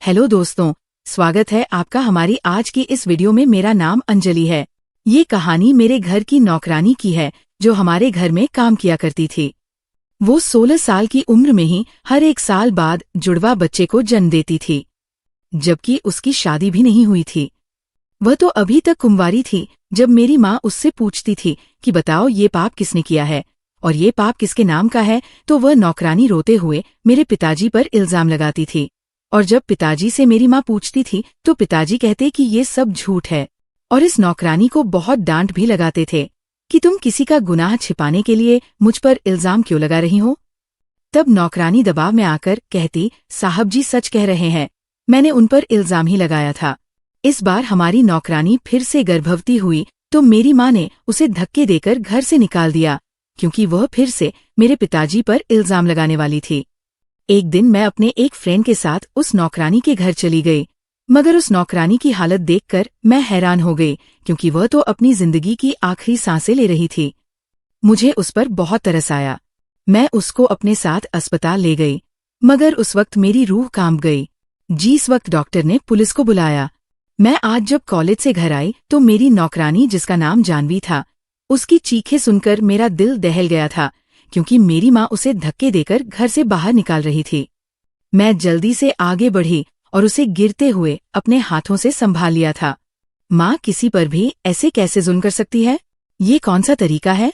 Hello दोस्तों, स्वागत है आपका हमारी आज की इस वीडियो में। मेरा नाम अंजलि है। ये कहानी मेरे घर की नौकरानी की है जो हमारे घर में काम किया करती थी। वो 16 साल की उम्र में ही हर एक साल बाद जुड़वा बच्चे को जन्म देती थी, जबकि उसकी शादी भी नहीं हुई थी। वह तो अभी तक कुंवारी थी जब मेरी माँ उससे पूछती थी कि बताओ ये पाप किसने किया है और ये पाप किसके नाम का है, तो वह नौकरानी रोते हुए मेरे पिताजी पर इल्जाम लगाती थी। और जब पिताजी से मेरी माँ पूछती थी तो पिताजी कहते कि ये सब झूठ है, और इस नौकरानी को बहुत डांट भी लगाते थे कि तुम किसी का गुनाह छिपाने के लिए मुझ पर इल्जाम क्यों लगा रही हो। तब नौकरानी दबाव में आकर कहती, साहब जी सच कह रहे हैं, मैंने उन पर इल्जाम ही लगाया था। इस बार हमारी नौकरानी फिर से गर्भवती हुई तो मेरी माँ ने उसे धक्के देकर घर से निकाल दिया, क्योंकि वह फिर से मेरे पिताजी पर इल्जाम लगाने वाली थी। एक दिन मैं अपने एक फ्रेंड के साथ उस नौकरानी के घर चली गई, मगर उस नौकरानी की हालत देखकर मैं हैरान हो गई, क्योंकि वह तो अपनी जिंदगी की आखिरी सांसें ले रही थी। मुझे उस पर बहुत तरस आया। मैं उसको अपने साथ अस्पताल ले गई, मगर उस वक्त मेरी रूह कांप गई। जिस वक्त डॉक्टर ने पुलिस को बुलाया, मैं आज जब कॉलेज से घर आई तो मेरी नौकरानी, जिसका नाम जानवी था, उसकी चीखें सुनकर मेरा दिल दहल गया था, क्योंकि मेरी माँ उसे धक्के देकर घर से बाहर निकाल रही थी। मैं जल्दी से आगे बढ़ी और उसे गिरते हुए अपने हाथों से संभाल लिया था। माँ किसी पर भी ऐसे कैसे जुल्म कर सकती है? ये कौन सा तरीका है?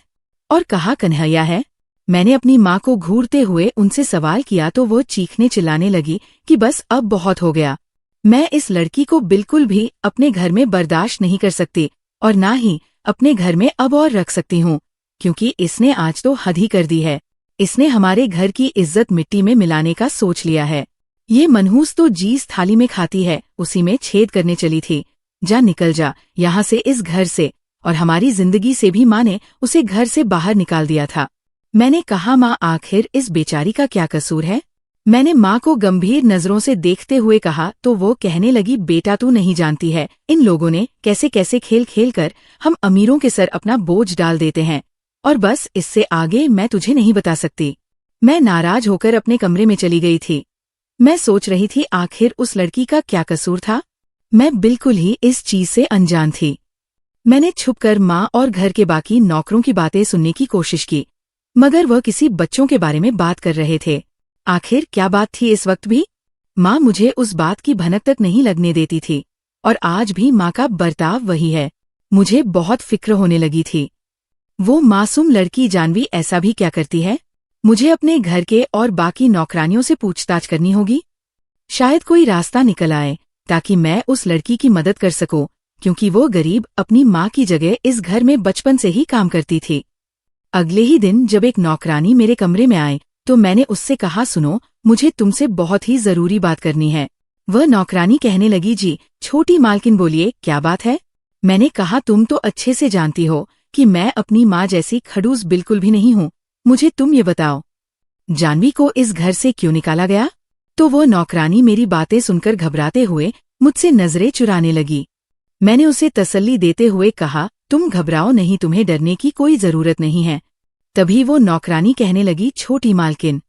और कहाँ कन्हैया है? मैंने अपनी माँ को घूरते हुए उनसे सवाल किया तो वो चीखने चिल्लाने लगी कि बस अब बहुत हो गया। मैं इस लड़की को बिल्कुल भी अपने घर में बर्दाश्त नहीं कर सकती, और ना ही अपने घर में अब और रख सकती हूँ, क्योंकि इसने आज तो हद ही कर दी है। इसने हमारे घर की इज्जत मिट्टी में मिलाने का सोच लिया है। ये मनहूस तो जिस थाली में खाती है उसी में छेद करने चली थी। जा निकल जा यहाँ से, इस घर से, और हमारी जिंदगी से भी। माँ ने उसे घर से बाहर निकाल दिया था। मैंने कहा, माँ आखिर इस बेचारी का क्या कसूर है? मैंने माँ को गंभीर नजरों से देखते हुए कहा तो वो कहने लगी, बेटा तू नहीं जानती है इन लोगों ने कैसे कैसे खेल खेल कर हम अमीरों के सर अपना बोझ डाल देते हैं, और बस इससे आगे मैं तुझे नहीं बता सकती। मैं नाराज होकर अपने कमरे में चली गई थी। मैं सोच रही थी आखिर उस लड़की का क्या कसूर था। मैं बिल्कुल ही इस चीज से अनजान थी। मैंने छुपकर माँ और घर के बाकी नौकरों की बातें सुनने की कोशिश की, मगर वह किसी बच्चों के बारे में बात कर रहे थे। आखिर क्या बात थी इस वक्त भी? माँ मुझे उस बात की भनक तक नहीं लगने देती थी, और आज भी माँ का बर्ताव वही है। मुझे बहुत फिक्र होने लगी थी। वो मासूम लड़की जानवी ऐसा भी क्या करती है? मुझे अपने घर के और बाकी नौकरानियों से पूछताछ करनी होगी। शायद कोई रास्ता निकल आए ताकि मैं उस लड़की की मदद कर सकूं, क्योंकि वो गरीब अपनी माँ की जगह इस घर में बचपन से ही काम करती थी। अगले ही दिन जब एक नौकरानी मेरे कमरे में आए तो मैंने उससे कहा, सुनो, मुझे तुमसे बहुत ही जरूरी बात करनी है। वह नौकरानी कहने लगी, जी छोटी मालकिन बोलिए, क्या बात है? मैंने कहा, तुम तो अच्छे से जानती हो कि मैं अपनी माँ जैसी खड़ूस बिल्कुल भी नहीं हूँ। मुझे तुम ये बताओ, जानवी को इस घर से क्यों निकाला गया? तो वो नौकरानी मेरी बातें सुनकर घबराते हुए मुझसे नजरें चुराने लगी। मैंने उसे तसल्ली देते हुए कहा, तुम घबराओ नहीं, तुम्हें डरने की कोई जरूरत नहीं है। तभी वो नौकरानी कहने लगी, छोटी मालकिन,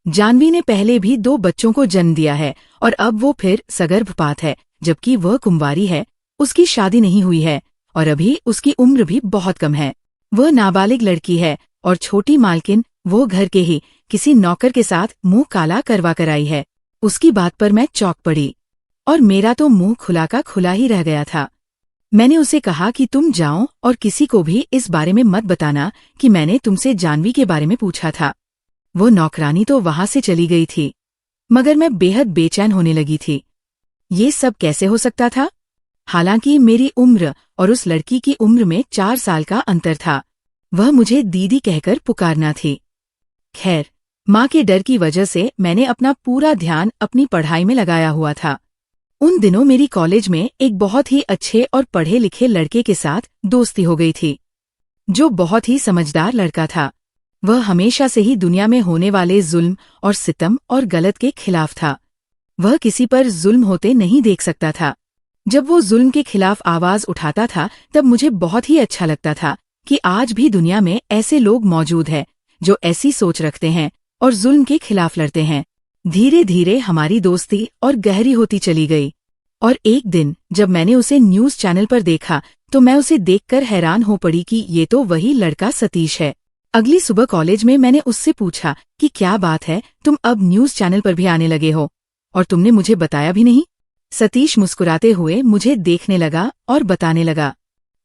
जानवी ने पहले भी 2 बच्चों को जन्म दिया है और अब वो फिर सगर्भपात है, जबकि वह कुंवारी है, उसकी शादी नहीं हुई है, और अभी उसकी उम्र भी बहुत कम है। वह नाबालिग लड़की है, और छोटी मालकिन वो घर के ही किसी नौकर के साथ मुंह काला करवा कर आई है। उसकी बात पर मैं चौंक पड़ी, और मेरा तो मुंह खुला का खुला ही रह गया था। मैंने उसे कहा कि तुम जाओ और किसी को भी इस बारे में मत बताना कि मैंने तुमसे जानवी के बारे में पूछा था। वो नौकरानी तो वहां से चली गई थी, मगर मैं बेहद बेचैन होने लगी थी। ये सब कैसे हो सकता था? हालांकि मेरी उम्र और उस लड़की की उम्र में 4 साल का अंतर था। वह मुझे दीदी कहकर पुकारना थी। खैर, माँ के डर की वजह से मैंने अपना पूरा ध्यान अपनी पढ़ाई में लगाया हुआ था। उन दिनों मेरी कॉलेज में एक बहुत ही अच्छे और पढ़े लिखे लड़के के साथ दोस्ती हो गई थी, जो बहुत ही समझदार लड़का था। वह हमेशा से ही दुनिया में होने वाले जुल्म और सितम और गलत के खिलाफ था। वह किसी पर जुल्म होते नहीं देख सकता था। जब वो जुल्म के खिलाफ आवाज उठाता था तब मुझे बहुत ही अच्छा लगता था कि आज भी दुनिया में ऐसे लोग मौजूद हैं जो ऐसी सोच रखते हैं और जुल्म के खिलाफ लड़ते हैं। धीरे धीरे हमारी दोस्ती और गहरी होती चली गई। और एक दिन जब मैंने उसे न्यूज़ चैनल पर देखा तो मैं उसे देखकर हैरान हो पड़ी कि ये तो वही लड़का सतीश है। अगली सुबह कॉलेज में मैंने उससे पूछा कि क्या बात है, तुम अब न्यूज़ चैनल पर भी आने लगे हो और तुमने मुझे बताया भी नहीं। सतीश मुस्कुराते हुए मुझे देखने लगा और बताने लगा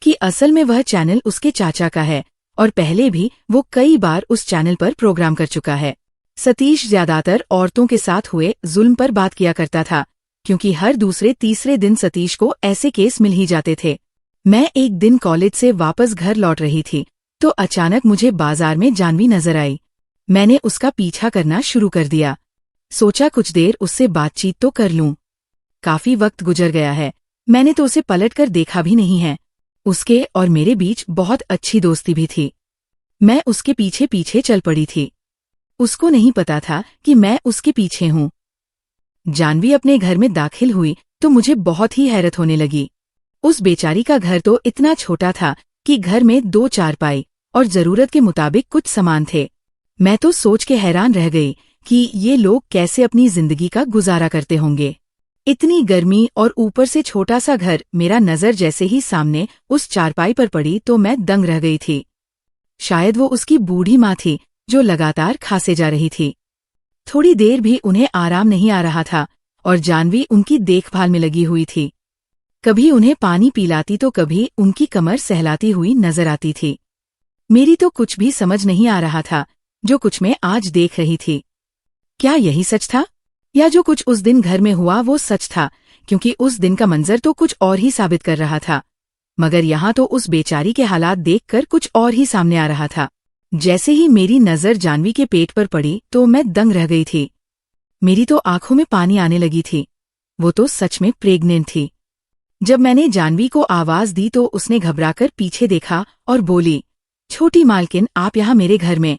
कि असल में वह चैनल उसके चाचा का है और पहले भी वो कई बार उस चैनल पर प्रोग्राम कर चुका है। सतीश ज्यादातर औरतों के साथ हुए जुल्म पर बात किया करता था, क्योंकि हर दूसरे तीसरे दिन सतीश को ऐसे केस मिल ही जाते थे। मैं एक दिन कॉलेज से वापस घर लौट रही थी तो अचानक मुझे बाजार में जानवी नजर आई। मैंने उसका पीछा करना शुरू कर दिया। सोचा कुछ देर उससे बातचीत तो कर लूं। काफी वक्त गुजर गया है, मैंने तो उसे पलटकर देखा भी नहीं है। उसके और मेरे बीच बहुत अच्छी दोस्ती भी थी। मैं उसके पीछे पीछे चल पड़ी थी। उसको नहीं पता था कि मैं उसके पीछे हूँ। जानवी अपने घर में दाखिल हुई तो मुझे बहुत ही हैरत होने लगी। उस बेचारी का घर तो इतना छोटा था कि घर में 2 चारपाई और जरूरत के मुताबिक कुछ सामान थे। मैं तो सोच के हैरान रह गई कि ये लोग कैसे अपनी जिंदगी का गुजारा करते होंगे। इतनी गर्मी और ऊपर से छोटा सा घर। मेरा नजर जैसे ही सामने उस चारपाई पर पड़ी तो मैं दंग रह गई थी। शायद वो उसकी बूढ़ी माँ थी जो लगातार खासे जा रही थी। थोड़ी देर भी उन्हें आराम नहीं आ रहा था और जानवी उनकी देखभाल में लगी हुई थी। कभी उन्हें पानी पिलाती तो कभी उनकी कमर सहलाती हुई नजर आती थी। मेरी तो कुछ भी समझ नहीं आ रहा था जो कुछ मैं आज देख रही थी। क्या यही सच था या जो कुछ उस दिन घर में हुआ वो सच था, क्योंकि उस दिन का मंजर तो कुछ और ही साबित कर रहा था। मगर यहाँ तो उस बेचारी के हालात देखकर कुछ और ही सामने आ रहा था। जैसे ही मेरी नजर जानवी के पेट पर पड़ी तो मैं दंग रह गई थी। मेरी तो आंखों में पानी आने लगी थी। वो तो सच में प्रेग्नेंट थी। जब मैंने जानवी को आवाज दी तो उसने घबराकर पीछे देखा और बोली, छोटी मालकिन, आप यहाँ मेरे घर में?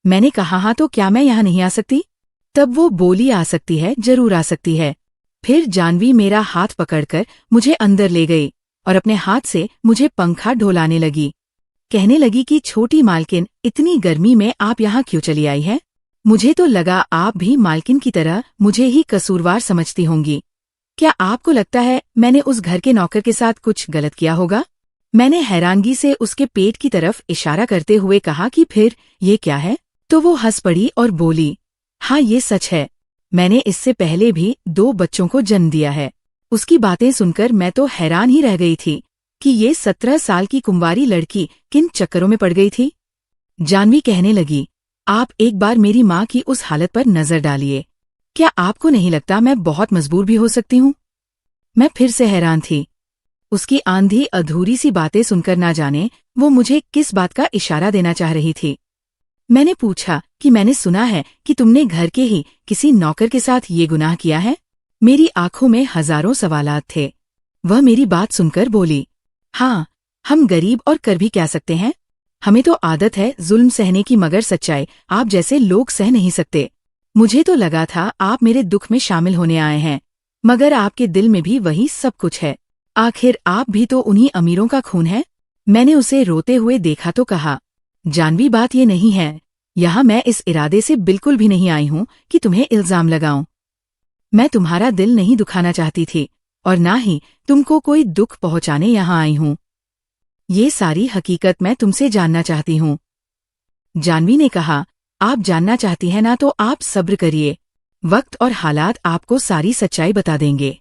मैंने कहा, हाँ, तो क्या मैं यहाँ नहीं आ सकती? तब वो बोली, आ सकती है, जरूर आ सकती है। फिर जानवी मेरा हाथ पकड़कर मुझे अंदर ले गई और अपने हाथ से मुझे पंखा ढोलाने लगी। कहने लगी कि छोटी मालकिन, इतनी गर्मी में आप यहाँ क्यों चली आई हैं? मुझे तो लगा आप भी मालकिन की तरह मुझे ही कसूरवार समझती होंगी। क्या आपको लगता है मैंने उस घर के नौकर के साथ कुछ गलत किया होगा? मैंने हैरानगी से उसके पेट की तरफ इशारा करते हुए कहा कि फिर ये क्या है? तो वो हंस पड़ी और बोली, हाँ, ये सच है। मैंने इससे पहले भी 2 बच्चों को जन्म दिया है। उसकी बातें सुनकर मैं तो हैरान ही रह गई थी कि ये 17 साल की कुंवारी लड़की किन चक्करों में पड़ गई थी। जानवी कहने लगी, आप एक बार मेरी माँ की उस हालत पर नजर डालिए। क्या आपको नहीं लगता मैं बहुत मजबूर भी हो सकती हूँ? मैं फिर से हैरान थी। उसकी आंधी अधूरी सी बातें सुनकर ना जाने वो मुझे किस बात का इशारा देना चाह रही थी। मैंने पूछा कि मैंने सुना है कि तुमने घर के ही किसी नौकर के साथ ये गुनाह किया है। मेरी आंखों में हजारों सवालात थे। वह मेरी बात सुनकर बोली, हाँ, हम गरीब और कर भी क्या सकते हैं? हमें तो आदत है जुल्म सहने की, मगर सच्चाई आप जैसे लोग सह नहीं सकते। मुझे तो लगा था आप मेरे दुख में शामिल होने आए हैं, मगर आपके दिल में भी वही सब कुछ है। आखिर आप भी तो उन्हीं अमीरों का खून है। मैंने उसे रोते हुए देखा तो कहा, जानवी, बात ये नहीं है। यहाँ मैं इस इरादे से बिल्कुल भी नहीं आई हूँ कि तुम्हें इल्जाम लगाऊं। मैं तुम्हारा दिल नहीं दुखाना चाहती थी और ना ही तुमको कोई दुख पहुंचाने यहाँ आई हूँ। ये सारी हकीकत मैं तुमसे जानना चाहती हूँ। जानवी ने कहा, आप जानना चाहती हैं ना, तो आप सब्र करिए। वक्त और हालात आपको सारी सच्चाई बता देंगे।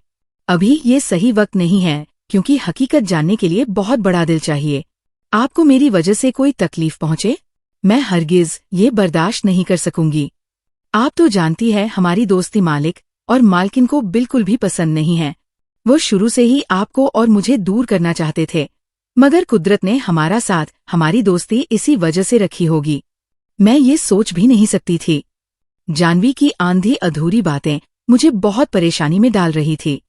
अभी ये सही वक्त नहीं है, क्योंकि हकीकत जानने के लिए बहुत बड़ा दिल चाहिए। आपको मेरी वजह से कोई तकलीफ पहुंचे, मैं हरगिज ये बर्दाश्त नहीं कर सकूंगी। आप तो जानती है हमारी दोस्ती मालिक और मालकिन को बिल्कुल भी पसंद नहीं है। वो शुरू से ही आपको और मुझे दूर करना चाहते थे, मगर कुदरत ने हमारा साथ, हमारी दोस्ती इसी वजह से रखी होगी। मैं ये सोच भी नहीं सकती थी। जानवी की आंधी अधूरी बातें मुझे बहुत परेशानी में डाल रही थी।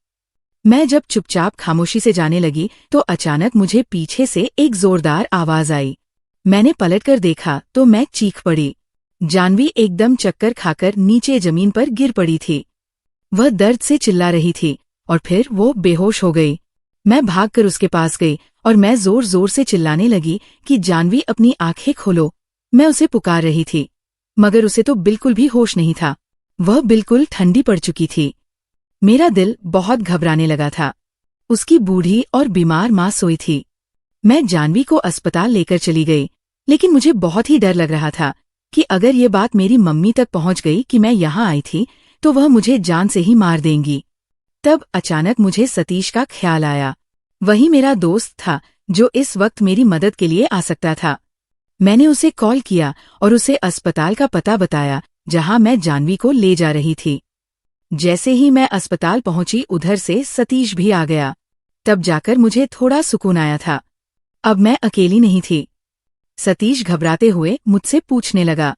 मैं जब चुपचाप खामोशी से जाने लगी तो अचानक मुझे पीछे से एक जोरदार आवाज आई। मैंने पलटकर देखा तो मैं चीख पड़ी। जानवी एकदम चक्कर खाकर नीचे जमीन पर गिर पड़ी थी। वह दर्द से चिल्ला रही थी और फिर वो बेहोश हो गई। मैं भागकर उसके पास गई और मैं जोर जोर से चिल्लाने लगी कि जानवी, अपनी आंखें खोलो। मैं उसे पुकार रही थी, मगर उसे तो बिल्कुल भी होश नहीं था। वह बिल्कुल ठंडी पड़ चुकी थी। मेरा दिल बहुत घबराने लगा था। उसकी बूढ़ी और बीमार माँ सोई थी। मैं जानवी को अस्पताल लेकर चली गई, लेकिन मुझे बहुत ही डर लग रहा था कि अगर ये बात मेरी मम्मी तक पहुंच गई कि मैं यहाँ आई थी तो वह मुझे जान से ही मार देंगी। तब अचानक मुझे सतीश का ख्याल आया। वही मेरा दोस्त था जो इस वक्त मेरी मदद के लिए आ सकता था। मैंने उसे कॉल किया और उसे अस्पताल का पता बताया जहां मैं जानवी को ले जा रही थी। जैसे ही मैं अस्पताल पहुंची उधर से सतीश भी आ गया। तब जाकर मुझे थोड़ा सुकून आया था। अब मैं अकेली नहीं थी। सतीश घबराते हुए मुझसे पूछने लगा,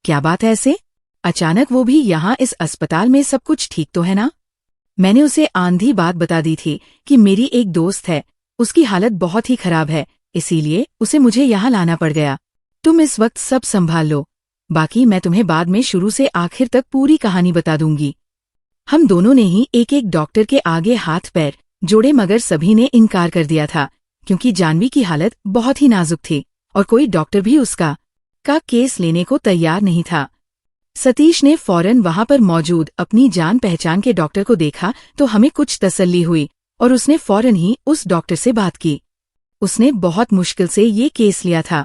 क्या बात है ऐसे? अचानक वो भी यहाँ इस अस्पताल में सब कुछ ठीक तो है ना? मैंने उसे आंधी बात बता दी थी कि मेरी एक दोस्त है, उसकी हालत बहुत ही खराब है, इसीलिए उसे मुझे यहाँ लाना पड़ गया। तुम इस वक्त सब संभाल लो, बाकी मैं तुम्हें बाद में शुरू से आखिर तक पूरी कहानी बता दूंगी। हम दोनों ने ही एक एक डॉक्टर के आगे हाथ पैर जोड़े, मगर सभी ने इनकार कर दिया था क्योंकि जानवी की हालत बहुत ही नाजुक थी और कोई डॉक्टर भी उसका केस लेने को तैयार नहीं था। सतीश ने फौरन वहां पर मौजूद अपनी जान पहचान के डॉक्टर को देखा तो हमें कुछ तसल्ली हुई और उसने फौरन ही उस डॉक्टर से बात की। उसने बहुत मुश्किल से ये केस लिया था।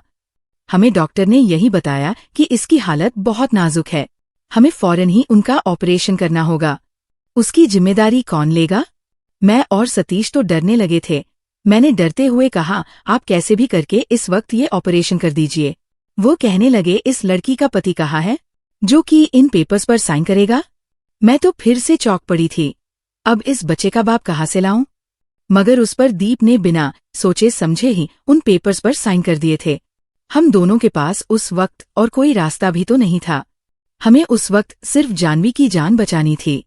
हमें डॉक्टर ने यही बताया कि इसकी हालत बहुत नाजुक है, हमें फौरन ही उनका ऑपरेशन करना होगा। उसकी जिम्मेदारी कौन लेगा? मैं और सतीश तो डरने लगे थे। मैंने डरते हुए कहा, आप कैसे भी करके इस वक्त ये ऑपरेशन कर दीजिए। वो कहने लगे, इस लड़की का पति कहाँ है जो कि इन पेपर्स पर साइन करेगा? मैं तो फिर से चौंक पड़ी थी। अब इस बच्चे का बाप कहाँ से लाऊं? मगर उस पर दीप ने बिना सोचे समझे ही उन पेपर्स पर साइन कर दिए थे। हम दोनों के पास उस वक्त और कोई रास्ता भी तो नहीं था। हमें उस वक्त सिर्फ जानवी की जान बचानी थी।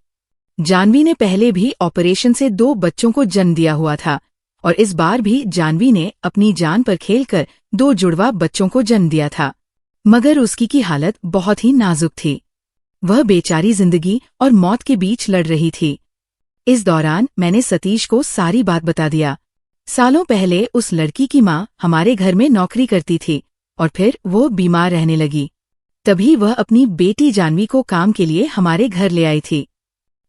जानवी ने पहले भी ऑपरेशन से 2 बच्चों को जन्म दिया हुआ था और इस बार भी जानवी ने अपनी जान पर खेलकर 2 जुड़वा बच्चों को जन्म दिया था, मगर उसकी की हालत बहुत ही नाजुक थी। वह बेचारी जिंदगी और मौत के बीच लड़ रही थी। इस दौरान मैंने सतीश को सारी बात बता दिया। सालों पहले उस लड़की की माँ हमारे घर में नौकरी करती थी और फिर वो बीमार रहने लगी। तभी वह अपनी बेटी जानवी को काम के लिए हमारे घर ले आई थी।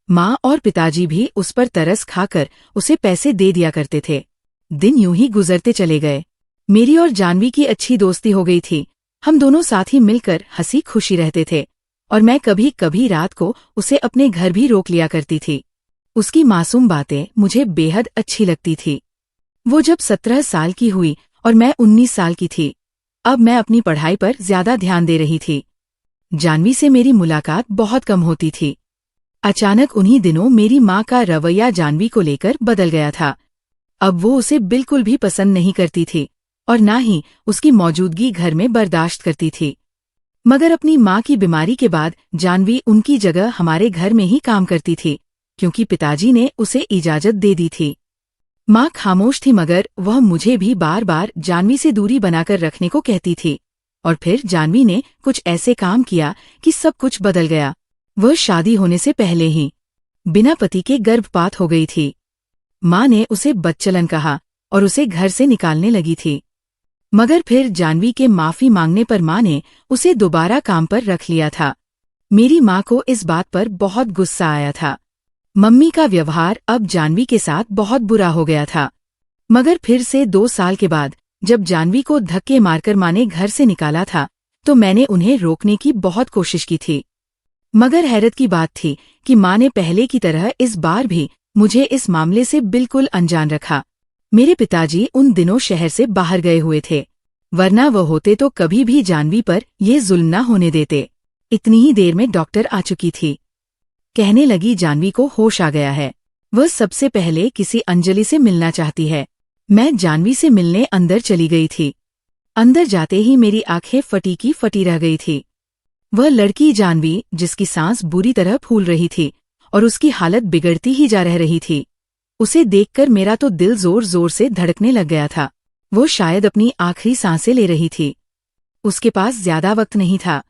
माँ और पिताजी भी उस पर तरस खाकर उसे पैसे दे दिया करते थे। दिन यूं ही गुजरते चले गए। मेरी और जानवी की अच्छी दोस्ती हो गई थी। हम दोनों साथ ही मिलकर हंसी खुशी रहते थे और मैं कभी कभी रात को उसे अपने घर भी रोक लिया करती थी। उसकी मासूम बातें मुझे बेहद अच्छी लगती थी। वो जब 17 साल की हुई और मैं 19 साल की थी, अब मैं अपनी पढ़ाई पर ज्यादा ध्यान दे रही थी। जानवी से मेरी मुलाकात बहुत कम होती थी। अचानक उन्हीं दिनों मेरी माँ का रवैया जानवी को लेकर बदल गया था। अब वो उसे बिल्कुल भी पसंद नहीं करती थी और ना ही उसकी मौजूदगी घर में बर्दाश्त करती थी। मगर अपनी माँ की बीमारी के बाद जानवी उनकी जगह हमारे घर में ही काम करती थी क्योंकि पिताजी ने उसे इजाजत दे दी थी। माँ खामोश थी मगर वह मुझे भी बार बार जानवी से दूरी बनाकर रखने को कहती थी और फिर जानवी ने कुछ ऐसे काम किया कि सब कुछ बदल गया। वह शादी होने से पहले ही बिना पति के गर्भपात हो गई थी। माँ ने उसे बदचलन कहा और उसे घर से निकालने लगी थी, मगर फिर जानवी के माफी मांगने पर माँ ने उसे दोबारा काम पर रख लिया था। मेरी माँ को इस बात पर बहुत गुस्सा आया था। मम्मी का व्यवहार अब जानवी के साथ बहुत बुरा हो गया था। मगर फिर से 2 साल के बाद जब जानवी को धक्के मारकर माँ ने घर से निकाला था तो मैंने उन्हें रोकने की बहुत कोशिश की थी। मगर हैरत की बात थी कि माँ ने पहले की तरह इस बार भी मुझे इस मामले से बिल्कुल अनजान रखा। मेरे पिताजी उन दिनों शहर से बाहर गए हुए थे, वरना वह होते तो कभी भी जानवी पर ये जुल्म न होने देते। इतनी ही देर में डॉक्टर आ चुकी थी। कहने लगी, जानवी को होश आ गया है, वह सबसे पहले किसी अंजलि से मिलना चाहती है। मैं जानवी से मिलने अंदर चली गई थी। अंदर जाते ही मेरी आंखें फटी की फटी रह गई थी। वह लड़की जानवी जिसकी सांस बुरी तरह फूल रही थी और उसकी हालत बिगड़ती ही जा रही थी, उसे देखकर मेरा तो दिल जोर जोर से धड़कने लग गया था। वो शायद अपनी आखिरी सांसें ले रही थी। उसके पास ज्यादा वक्त नहीं था,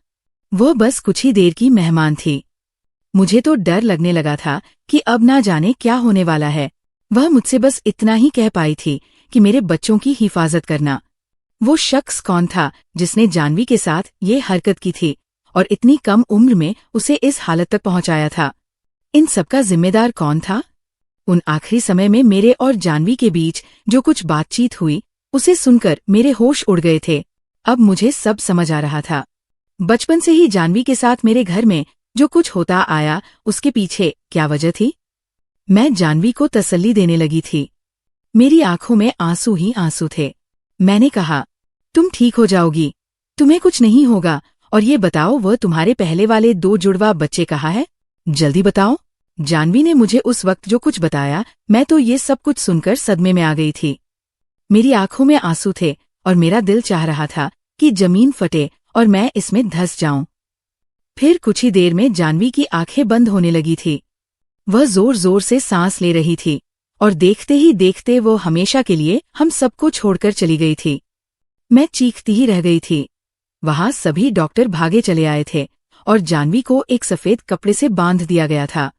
वह बस कुछ ही देर की मेहमान थी। मुझे तो डर लगने लगा था कि अब ना जाने क्या होने वाला है। वह मुझसे बस इतना ही कह पाई थी कि मेरे बच्चों की हिफाजत करना। वो शख्स कौन था जिसने जानवी के साथ ये हरकत की थी और इतनी कम उम्र में उसे इस हालत तक पहुंचाया था। इन सबका जिम्मेदार कौन था? उन आखिरी समय में मेरे और जानवी के बीच जो कुछ बातचीत हुई, उसे सुनकर मेरे होश उड़ गए थे। अब मुझे सब समझ आ रहा था। बचपन से ही जानवी के साथ मेरे घर में जो कुछ होता आया, उसके पीछे क्या वजह थी? मैं जानवी को तसल्ली देने लगी थी। मेरी आंखों में आंसू ही आंसू थे। मैंने कहा, तुम ठीक हो जाओगी, तुम्हें कुछ नहीं होगा। और ये बताओ, वह तुम्हारे पहले वाले 2 जुड़वा बच्चे कहाँ है? जल्दी बताओ। जानवी ने मुझे उस वक्त जो कुछ बताया, मैं तो ये सब कुछ सुनकर सदमे में आ गई थी। मेरी आंखों में आंसू थे और मेरा दिल चाह रहा था कि जमीन फटे और मैं इसमें धंस जाऊं। फिर कुछ ही देर में जानवी की आंखें बंद होने लगी थी। वह जोर जोर से सांस ले रही थी और देखते ही देखते वो हमेशा के लिए हम सबको छोड़कर चली गई थी। मैं चीखती ही रह गई थी। वहां सभी डॉक्टर भागे चले आए थे और जानवी को एक सफेद कपड़े से बांध दिया गया था।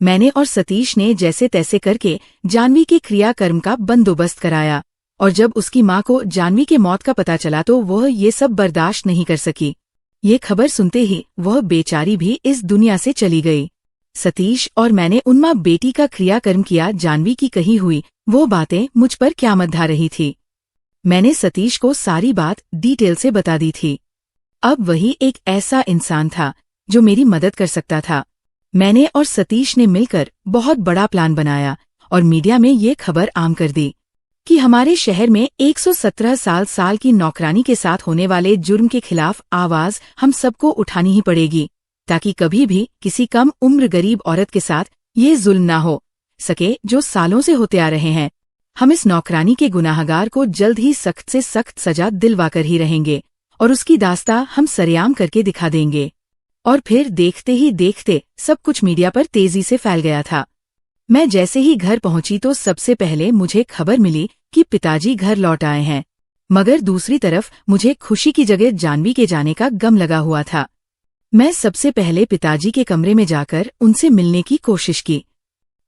मैंने और सतीश ने जैसे तैसे करके जानवी के क्रियाकर्म का बंदोबस्त कराया, और जब उसकी माँ को जानवी के मौत का पता चला तो वह ये सब बर्दाश्त नहीं कर सकी। ये खबर सुनते ही वह बेचारी भी इस दुनिया से चली गई। सतीश और मैंने उन माँ बेटी का क्रियाकर्म किया। जानवी की कही हुई वो बातें मुझ पर क़यामत ढा रही थी। मैंने सतीश को सारी बात डिटेल से बता दी थी। अब वही एक ऐसा इंसान था जो मेरी मदद कर सकता था। मैंने और सतीश ने मिलकर बहुत बड़ा प्लान बनाया और मीडिया में ये खबर आम कर दी कि हमारे शहर में 117 साल की नौकरानी के साथ होने वाले जुर्म के खिलाफ आवाज हम सबको उठानी ही पड़ेगी, ताकि कभी भी किसी कम उम्र गरीब औरत के साथ ये जुल्म ना हो सके जो सालों से होते आ रहे हैं। हम इस नौकरानी के गुनाहगार को जल्द ही सख्त से सख्त सजा दिलवाकर ही रहेंगे और उसकी दास्ता हम सरेआम करके दिखा देंगे। और फिर देखते ही देखते सब कुछ मीडिया पर तेजी से फैल गया था। मैं जैसे ही घर पहुंची तो सबसे पहले मुझे खबर मिली कि पिताजी घर लौट आए हैं, मगर दूसरी तरफ मुझे खुशी की जगह जानवी के जाने का गम लगा हुआ था। मैं सबसे पहले पिताजी के कमरे में जाकर उनसे मिलने की कोशिश की।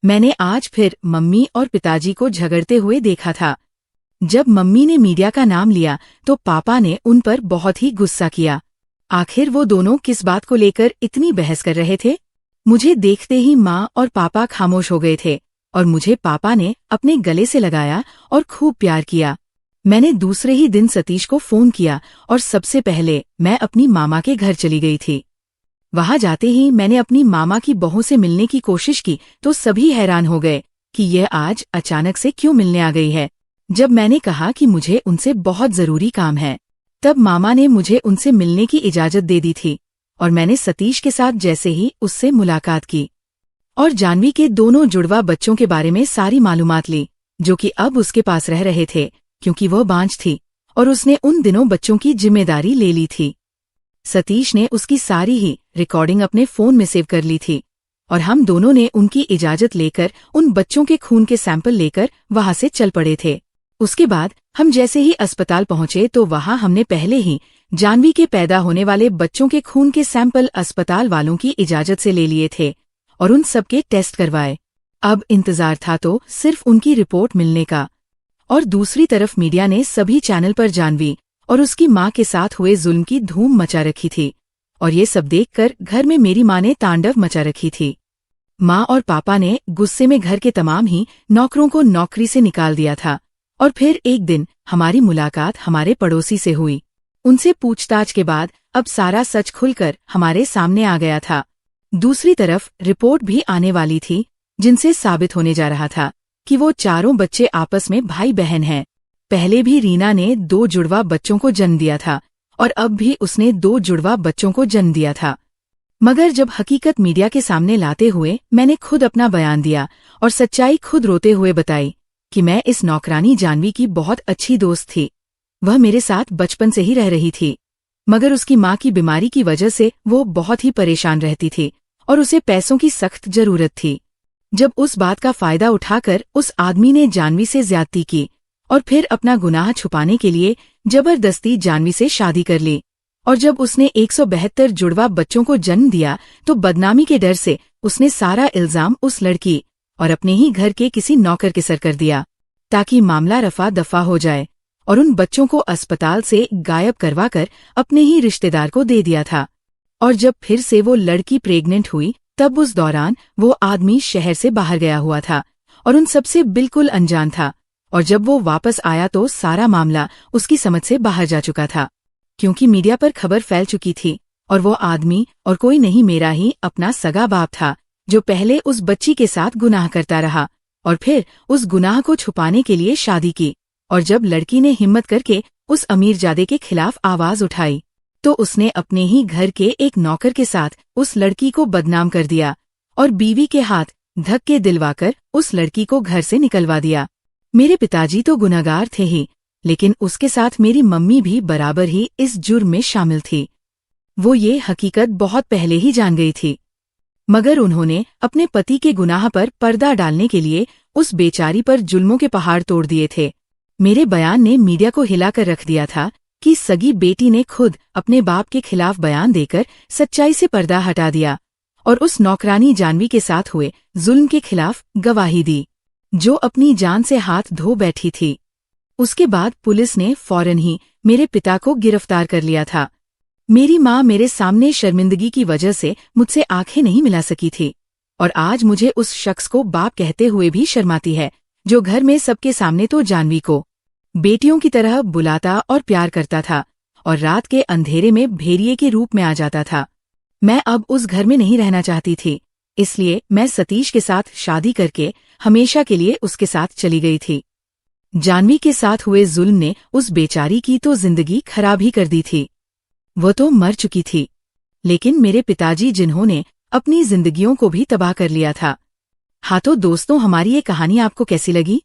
मैंने आज फिर मम्मी और पिताजी को झगड़ते हुए देखा था। जब मम्मी ने मीडिया का नाम लिया तो पापा ने उन पर बहुत ही गुस्सा किया। आखिर वो दोनों किस बात को लेकर इतनी बहस कर रहे थे? मुझे देखते ही माँ और पापा खामोश हो गए थे और मुझे पापा ने अपने गले से लगाया और खूब प्यार किया। मैंने दूसरे ही दिन सतीश को फोन किया और सबसे पहले मैं अपनी मामा के घर चली गई थी। वहां जाते ही मैंने अपनी मामा की बहू से मिलने की कोशिश की तो सभी हैरान हो गए कि यह आज अचानक से क्यों मिलने आ गई है। जब मैंने कहा कि मुझे उनसे बहुत जरूरी काम है, तब मामा ने मुझे उनसे मिलने की इजाजत दे दी थी और मैंने सतीश के साथ जैसे ही उससे मुलाकात की और जानवी के दोनों जुड़वा बच्चों के बारे में सारी मालूमात ली, जो कि अब उसके पास रह रहे थे क्योंकि वह बांझ थी और उसने उन दिनों बच्चों की जिम्मेदारी ले ली थी। सतीश ने उसकी सारी ही रिकॉर्डिंग अपने फोन में सेव कर ली थी और हम दोनों ने उनकी इजाजत लेकर उन बच्चों के खून के सैंपल लेकर वहां से चल पड़े थे। उसके बाद हम जैसे ही अस्पताल पहुंचे तो वहां हमने पहले ही जानवी के पैदा होने वाले बच्चों के खून के सैंपल अस्पताल वालों की इजाजत से ले लिए थे और उन सबके टेस्ट करवाए। अब इंतजार था तो सिर्फ उनकी रिपोर्ट मिलने का। और दूसरी तरफ मीडिया ने सभी चैनल पर जानवी और उसकी माँ के साथ हुए जुल्म की धूम मचा रखी थी और ये सब देखकर घर में मेरी माँ ने तांडव मचा रखी थी। माँ और पापा ने गुस्से में घर के तमाम ही नौकरों को नौकरी से निकाल दिया था। और फिर एक दिन हमारी मुलाकात हमारे पड़ोसी से हुई। उनसे पूछताछ के बाद अब सारा सच खुलकर हमारे सामने आ गया था। दूसरी तरफ रिपोर्ट भी आने वाली थी जिनसे साबित होने जा रहा था कि वो चारों बच्चे आपस में भाई बहन हैं। पहले भी रीना ने 2 जुड़वा बच्चों को जन्म दिया था और अब भी उसने 2 जुड़वा बच्चों को जन्म दिया था। मगर जब हकीकत मीडिया के सामने लाते हुए मैंने खुद अपना बयान दिया और सच्चाई खुद रोते हुए बताई कि मैं इस नौकरानी जानवी की बहुत अच्छी दोस्त थी। वह मेरे साथ बचपन से ही रह रही थी, मगर उसकी माँ की बीमारी की वजह से वो बहुत ही परेशान रहती थी और उसे पैसों की सख्त जरूरत थी। जब उस बात का फायदा उठाकर उस आदमी ने जानवी से ज्यादती की और फिर अपना गुनाह छुपाने के लिए जबरदस्ती जानवी से शादी कर ली, और जब उसने 172 जुड़वा बच्चों को जन्म दिया तो बदनामी के डर से उसने सारा इल्जाम उस लड़की और अपने ही घर के किसी नौकर के सर कर दिया ताकि मामला रफा दफा हो जाए, और उन बच्चों को अस्पताल से गायब करवाकर अपने ही रिश्तेदार को दे दिया था। और जब फिर से वो लड़की प्रेग्नेंट हुई तब उस दौरान वो आदमी शहर से बाहर गया हुआ था और उन सबसे बिल्कुल अनजान था। और जब वो वापस आया तो सारा मामला उसकी समझ से बाहर जा चुका था, क्योंकि मीडिया पर खबर फैल चुकी थी और वो आदमी और कोई नहीं, मेरा ही अपना सगा बाप था, जो पहले उस बच्ची के साथ गुनाह करता रहा और फिर उस गुनाह को छुपाने के लिए शादी की। और जब लड़की ने हिम्मत करके उस अमीरजादे के खिलाफ आवाज उठाई तो उसने अपने ही घर के एक नौकर के साथ उस लड़की को बदनाम कर दिया और बीवी के हाथ धक्के दिलवाकर उस लड़की को घर से निकलवा दिया। मेरे पिताजी तो गुनहगार थे ही, लेकिन उसके साथ मेरी मम्मी भी बराबर ही इस जुर्म में शामिल थी। वो ये हकीकत बहुत पहले ही जान गई थी, मगर उन्होंने अपने पति के गुनाह पर पर्दा डालने के लिए उस बेचारी पर जुल्मों के पहाड़ तोड़ दिए थे। मेरे बयान ने मीडिया को हिलाकर रख दिया था कि सगी बेटी ने खुद अपने बाप के खिलाफ बयान देकर सच्चाई से पर्दा हटा दिया और उस नौकरानी जानवी के साथ हुए जुल्म के खिलाफ गवाही दी, जो अपनी जान से हाथ धो बैठी थी। उसके बाद पुलिस ने फौरन ही मेरे पिता को गिरफ्तार कर लिया था। मेरी माँ मेरे सामने शर्मिंदगी की वजह से मुझसे आंखें नहीं मिला सकी थी और आज मुझे उस शख्स को बाप कहते हुए भी शर्माती है, जो घर में सबके सामने तो जानवी को बेटियों की तरह बुलाता और प्यार करता था और रात के अंधेरे में भेड़िए के रूप में आ जाता था। मैं अब उस घर में नहीं रहना चाहती थी, इसलिए मैं सतीश के साथ शादी करके हमेशा के लिए उसके साथ चली गई थी। जानवी के साथ हुए जुल्म ने उस बेचारी की तो जिंदगी खराब ही कर दी थी। वो तो मर चुकी थी, लेकिन मेरे पिताजी जिन्होंने अपनी जिंदगियों को भी तबाह कर लिया था। हाँ तो दोस्तों, हमारी ये कहानी आपको कैसी लगी?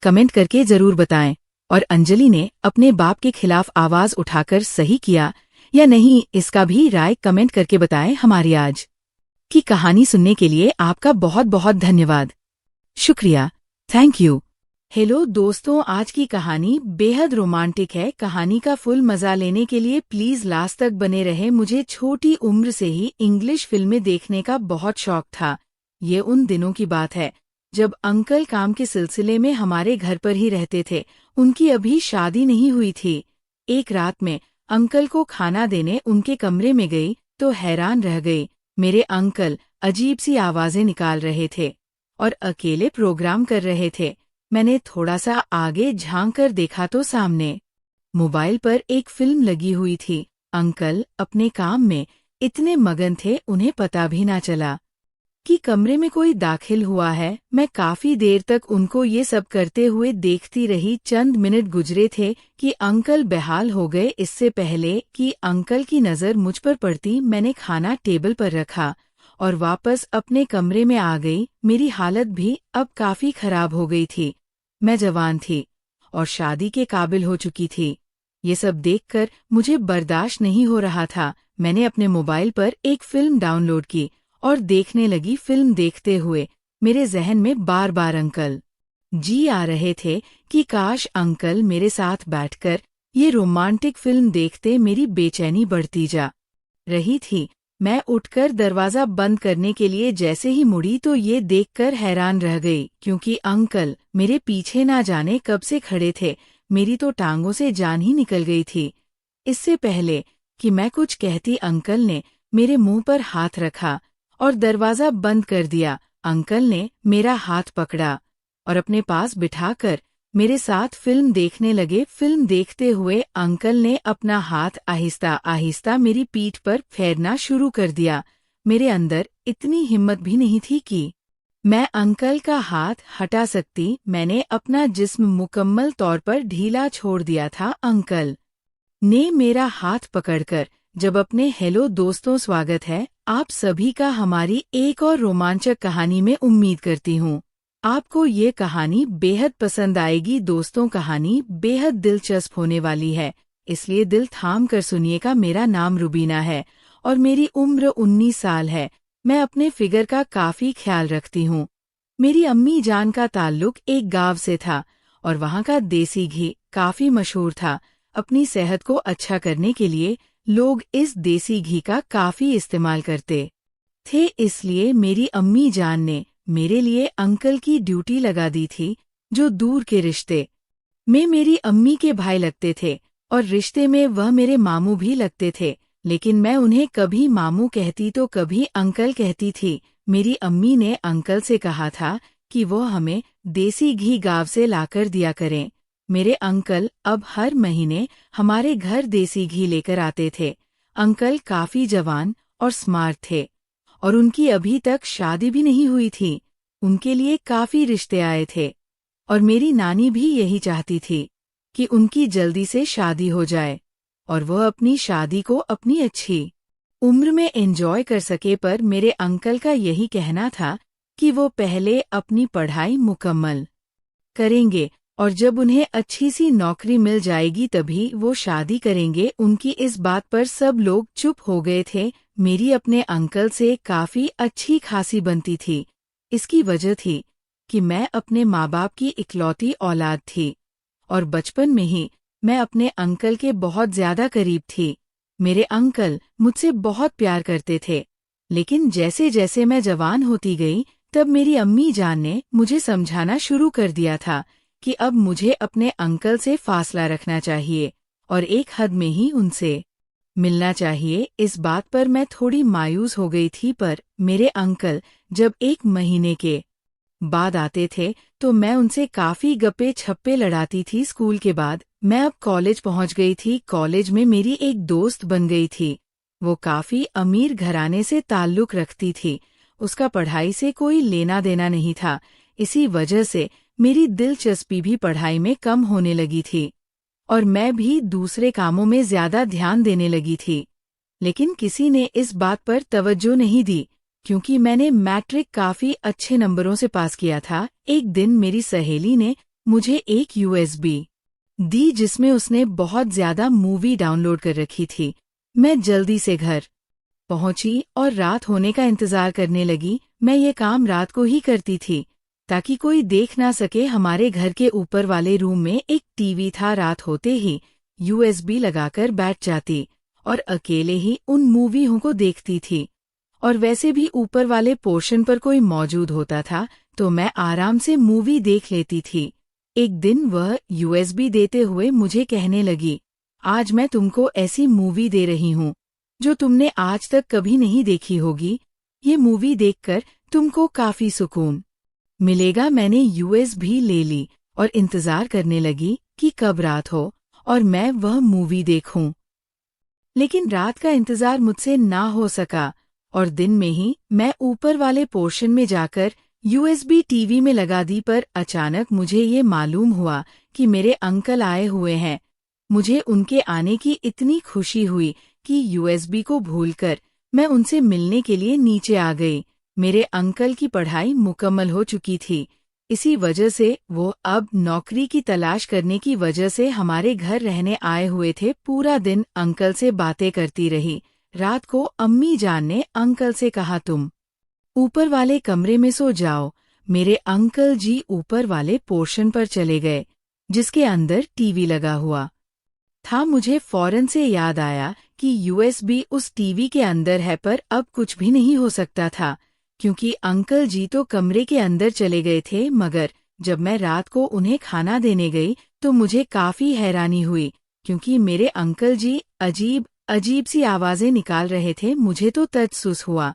कमेंट करके जरूर बताएं। और अंजलि ने अपने बाप के खिलाफ आवाज उठाकर सही किया या नहीं, इसका भी राय कमेंट करके बताएं। हमारी आज की कहानी सुनने के लिए आपका बहुत बहुत धन्यवाद, शुक्रिया, थैंक यू। हेलो दोस्तों, आज की कहानी बेहद रोमांटिक है। कहानी का फुल मजा लेने के लिए प्लीज लास्ट तक बने रहे। मुझे छोटी उम्र से ही इंग्लिश फिल्में देखने का बहुत शौक था। ये उन दिनों की बात है जब अंकल काम के सिलसिले में हमारे घर पर ही रहते थे। उनकी अभी शादी नहीं हुई थी। एक रात में अंकल को खाना देने उनके कमरे में गई तो हैरान रह गई। मेरे अंकल अजीब सी आवाजें निकाल रहे थे और अकेले प्रोग्राम कर रहे थे। मैंने थोड़ा सा आगे झांक कर देखा तो सामने मोबाइल पर एक फिल्म लगी हुई थी। अंकल अपने काम में इतने मगन थे उन्हें पता भी ना चला कि कमरे में कोई दाखिल हुआ है। मैं काफी देर तक उनको ये सब करते हुए देखती रही। चंद मिनट गुजरे थे कि अंकल बेहाल हो गए। इससे पहले कि अंकल की नजर मुझ पर पड़ती, मैंने खाना टेबल पर रखा और वापस अपने कमरे में आ गई। मेरी हालत भी अब काफी खराब हो गई थी। मैं जवान थी और शादी के काबिल हो चुकी थी। ये सब देखकर मुझे बर्दाश्त नहीं हो रहा था। मैंने अपने मोबाइल पर एक फिल्म डाउनलोड की और देखने लगी। फिल्म देखते हुए मेरे जहन में बार बार अंकल जी आ रहे थे कि काश अंकल मेरे साथ बैठकर ये रोमांटिक फिल्म देखते। मेरी बेचैनी बढ़ती जा रही थी। मैं उठकर दरवाजा बंद करने के लिए जैसे ही मुड़ी तो ये देखकर हैरान रह गई, क्योंकि अंकल मेरे पीछे ना जाने कब से खड़े थे। मेरी तो टांगों से जान ही निकल गई थी। इससे पहले कि मैं कुछ कहती, अंकल ने मेरे मुंह पर हाथ रखा और दरवाजा बंद कर दिया। अंकल ने मेरा हाथ पकड़ा और अपने पास बिठाकर मेरे साथ फिल्म देखने लगे। फिल्म देखते हुए अंकल ने अपना हाथ आहिस्ता आहिस्ता मेरी पीठ पर फेरना शुरू कर दिया। मेरे अंदर इतनी हिम्मत भी नहीं थी कि मैं अंकल का हाथ हटा सकती। मैंने अपना जिस्म मुकम्मल तौर पर ढीला छोड़ दिया था। अंकल ने मेरा हाथ पकड़कर जब अपने हेलो दोस्तों, स्वागत है आप सभी का हमारी एक और रोमांचक कहानी में। उम्मीद करती हूँ आपको ये कहानी बेहद पसंद आएगी। दोस्तों, कहानी बेहद दिलचस्प होने वाली है, इसलिए दिल थाम कर सुनिएगा। मेरा नाम रुबीना है और मेरी उम्र 19 साल है। मैं अपने फिगर का काफी ख्याल रखती हूँ। मेरी अम्मी जान का ताल्लुक एक गांव से था और वहाँ का देसी घी काफी मशहूर था। अपनी सेहत को अच्छा करने के लिए लोग इस देसी घी का काफी इस्तेमाल करते थे, इसलिए मेरी अम्मी जान ने मेरे लिए अंकल की ड्यूटी लगा दी थी, जो दूर के रिश्ते में मेरी अम्मी के भाई लगते थे और रिश्ते में वह मेरे मामू भी लगते थे। लेकिन मैं उन्हें कभी मामू कहती तो कभी अंकल कहती थी। मेरी अम्मी ने अंकल से कहा था कि वो हमें देसी घी गाँव से लाकर दिया करें। मेरे अंकल अब हर महीने हमारे घर देसी घी लेकर आते थे। अंकल काफी जवान और स्मार्ट थे और उनकी अभी तक शादी भी नहीं हुई थी। उनके लिए काफी रिश्ते आए थे और मेरी नानी भी यही चाहती थी कि उनकी जल्दी से शादी हो जाए और वह अपनी शादी को अपनी अच्छी उम्र में एंजॉय कर सके। पर मेरे अंकल का यही कहना था कि वो पहले अपनी पढ़ाई मुकम्मल करेंगे और जब उन्हें अच्छी सी नौकरी मिल जाएगी तभी वो शादी करेंगे। उनकी इस बात पर सब लोग चुप हो गए थे। मेरी अपने अंकल से काफी अच्छी खासी बनती थी। इसकी वजह थी कि मैं अपने माँ बाप की इकलौती औलाद थी और बचपन में ही मैं अपने अंकल के बहुत ज्यादा करीब थी। मेरे अंकल मुझसे बहुत प्यार करते थे, लेकिन जैसे जैसे मैं जवान होती गई तब मेरी अम्मी जान ने मुझे समझाना शुरू कर दिया था कि अब मुझे अपने अंकल से फासला रखना चाहिए और एक हद में ही उनसे मिलना चाहिए। इस बात पर मैं थोड़ी मायूस हो गई थी, पर मेरे अंकल जब 1 महीने के बाद आते थे तो मैं उनसे काफी गप्पे छप्पे लड़ाती थी। स्कूल के बाद मैं अब कॉलेज पहुंच गई थी। कॉलेज में मेरी एक दोस्त बन गई थी। वो काफी अमीर घराने से ताल्लुक रखती थी। उसका पढ़ाई से कोई लेना देना नहीं था। इसी वजह से मेरी दिलचस्पी भी पढ़ाई में कम होने लगी थी और मैं भी दूसरे कामों में ज्यादा ध्यान देने लगी थी। लेकिन किसी ने इस बात पर तवज्जो नहीं दी क्योंकि मैंने मैट्रिक काफी अच्छे नंबरों से पास किया था। एक दिन मेरी सहेली ने मुझे एक यूएसबी दी जिसमें उसने बहुत ज्यादा मूवी डाउनलोड कर रखी थी। मैं जल्दी से घर पहुंची और रात होने का इंतजार करने लगी। मैं ये काम रात को ही करती थी ताकि कोई देख ना सके। हमारे घर के ऊपर वाले रूम में एक टीवी था। रात होते ही यूएसबी लगाकर बैठ जाती और अकेले ही उन मूवियों को देखती थी। और वैसे भी ऊपर वाले पोर्शन पर कोई मौजूद होता था तो मैं आराम से मूवी देख लेती थी। एक दिन वह यूएसबी देते हुए मुझे कहने लगी, आज मैं तुमको ऐसी मूवी दे रही हूँ जो तुमने आज तक कभी नहीं देखी होगी। ये मूवी देखकर तुमको काफी सुकून मिलेगा। मैंने यूएसबी ले ली और इंतजार करने लगी कि कब रात हो और मैं वह मूवी देखूं। लेकिन रात का इंतजार मुझसे ना हो सका और दिन में ही मैं ऊपर वाले पोर्शन में जाकर यूएसबी टीवी में लगा दी। पर अचानक मुझे ये मालूम हुआ कि मेरे अंकल आए हुए हैं। मुझे उनके आने की इतनी खुशी हुई कि यूएसबी को भूलकर मैं उनसे मिलने के लिए नीचे आ गई। मेरे अंकल की पढ़ाई मुकम्मल हो चुकी थी। इसी वजह से वो अब नौकरी की तलाश करने की वजह से हमारे घर रहने आए हुए थे। पूरा दिन अंकल से बातें करती रही। रात को अम्मी जान ने अंकल से कहा, तुम ऊपर वाले कमरे में सो जाओ। मेरे अंकल जी ऊपर वाले पोर्शन पर चले गए जिसके अंदर टीवी लगा हुआ था। मुझे फौरन से याद आया कि यूएसबी उस टीवी के अंदर है, पर अब कुछ भी नहीं हो सकता था क्योंकि अंकल जी तो कमरे के अंदर चले गए थे। मगर जब मैं रात को उन्हें खाना देने गई तो मुझे काफी हैरानी हुई क्योंकि मेरे अंकल जी अजीब अजीब सी आवाजें निकाल रहे थे। मुझे तो तजस्सुस हुआ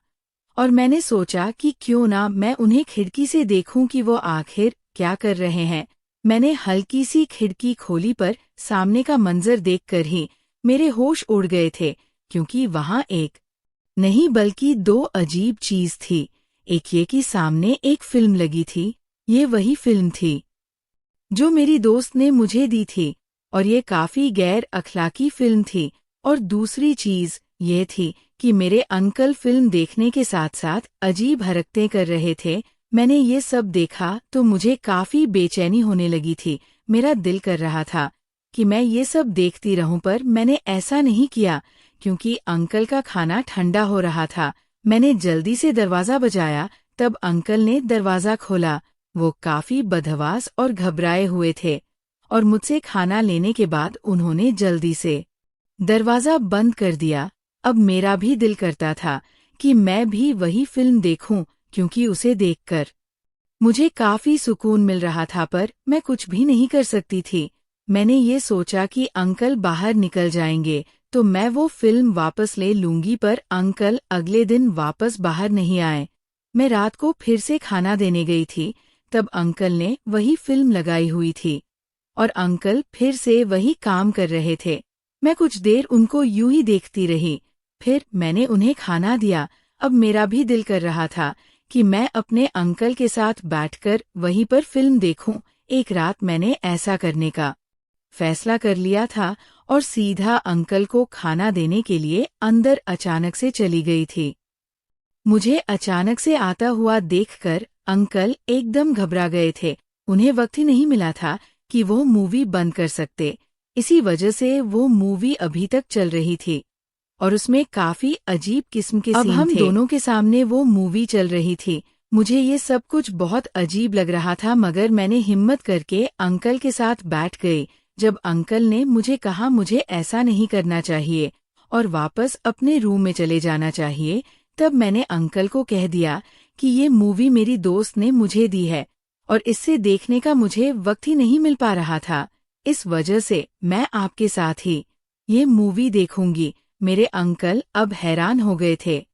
और मैंने सोचा कि क्यों ना मैं उन्हें खिड़की से देखूं कि वो आखिर क्या कर रहे हैं। मैंने हल्की सी खिड़की खोली, पर सामने का मंजर देखकर ही मेरे होश उड़ गए थे क्योंकि वहां एक नहीं बल्कि 2 अजीब चीज थी। एक ये कि सामने एक फिल्म लगी थी। ये वही फिल्म थी जो मेरी दोस्त ने मुझे दी थी और ये काफी गैर अखलाकी फिल्म थी। और दूसरी चीज ये थी कि मेरे अंकल फिल्म देखने के साथ साथ अजीब हरकतें कर रहे थे। मैंने ये सब देखा तो मुझे काफी बेचैनी होने लगी थी। मेरा दिल कर रहा था कि मैं ये सब देखती रहूं, पर मैंने ऐसा नहीं किया क्योंकि अंकल का खाना ठंडा हो रहा था। मैंने जल्दी से दरवाजा बजाया, तब अंकल ने दरवाजा खोला। वो काफी बदहवास और घबराए हुए थे और मुझसे खाना लेने के बाद उन्होंने जल्दी से दरवाजा बंद कर दिया। अब मेरा भी दिल करता था कि मैं भी वही फिल्म देखूं क्योंकि उसे देखकर मुझे काफी सुकून मिल रहा था, पर मैं कुछ भी नहीं कर सकती थी। मैंने ये सोचा कि अंकल बाहर निकल जाएंगे तो मैं वो फिल्म वापस ले लूंगी, पर अंकल अगले दिन वापस बाहर नहीं आए। मैं रात को फिर से खाना देने गई थी, तब अंकल ने वही फिल्म लगाई हुई थी और अंकल फिर से वही काम कर रहे थे। मैं कुछ देर उनको यूं ही देखती रही, फिर मैंने उन्हें खाना दिया। अब मेरा भी दिल कर रहा था कि मैं अपने अंकल के साथ बैठकर वहीं पर फिल्म देखूं। एक रात मैंने ऐसा करने का फैसला कर लिया था और सीधा अंकल को खाना देने के लिए अंदर अचानक से चली गई थी। मुझे अचानक से आता हुआ देखकर अंकल एकदम घबरा गए थे। उन्हें वक्त ही नहीं मिला था कि वो मूवी बंद कर सकते। इसी वजह से वो मूवी अभी तक चल रही थी और उसमें काफी अजीब किस्म के सीन थे। अब हम दोनों के सामने वो मूवी चल रही थी। मुझे ये सब कुछ बहुत अजीब लग रहा था, मगर मैंने हिम्मत करके अंकल के साथ बैठ गई। जब अंकल ने मुझे कहा मुझे ऐसा नहीं करना चाहिए और वापस अपने रूम में चले जाना चाहिए, तब मैंने अंकल को कह दिया कि ये मूवी मेरी दोस्त ने मुझे दी है और इससे देखने का मुझे वक्त ही नहीं मिल पा रहा था। इस वजह से मैं आपके साथ ही ये मूवी देखूंगी। मेरे अंकल अब हैरान हो गए थे।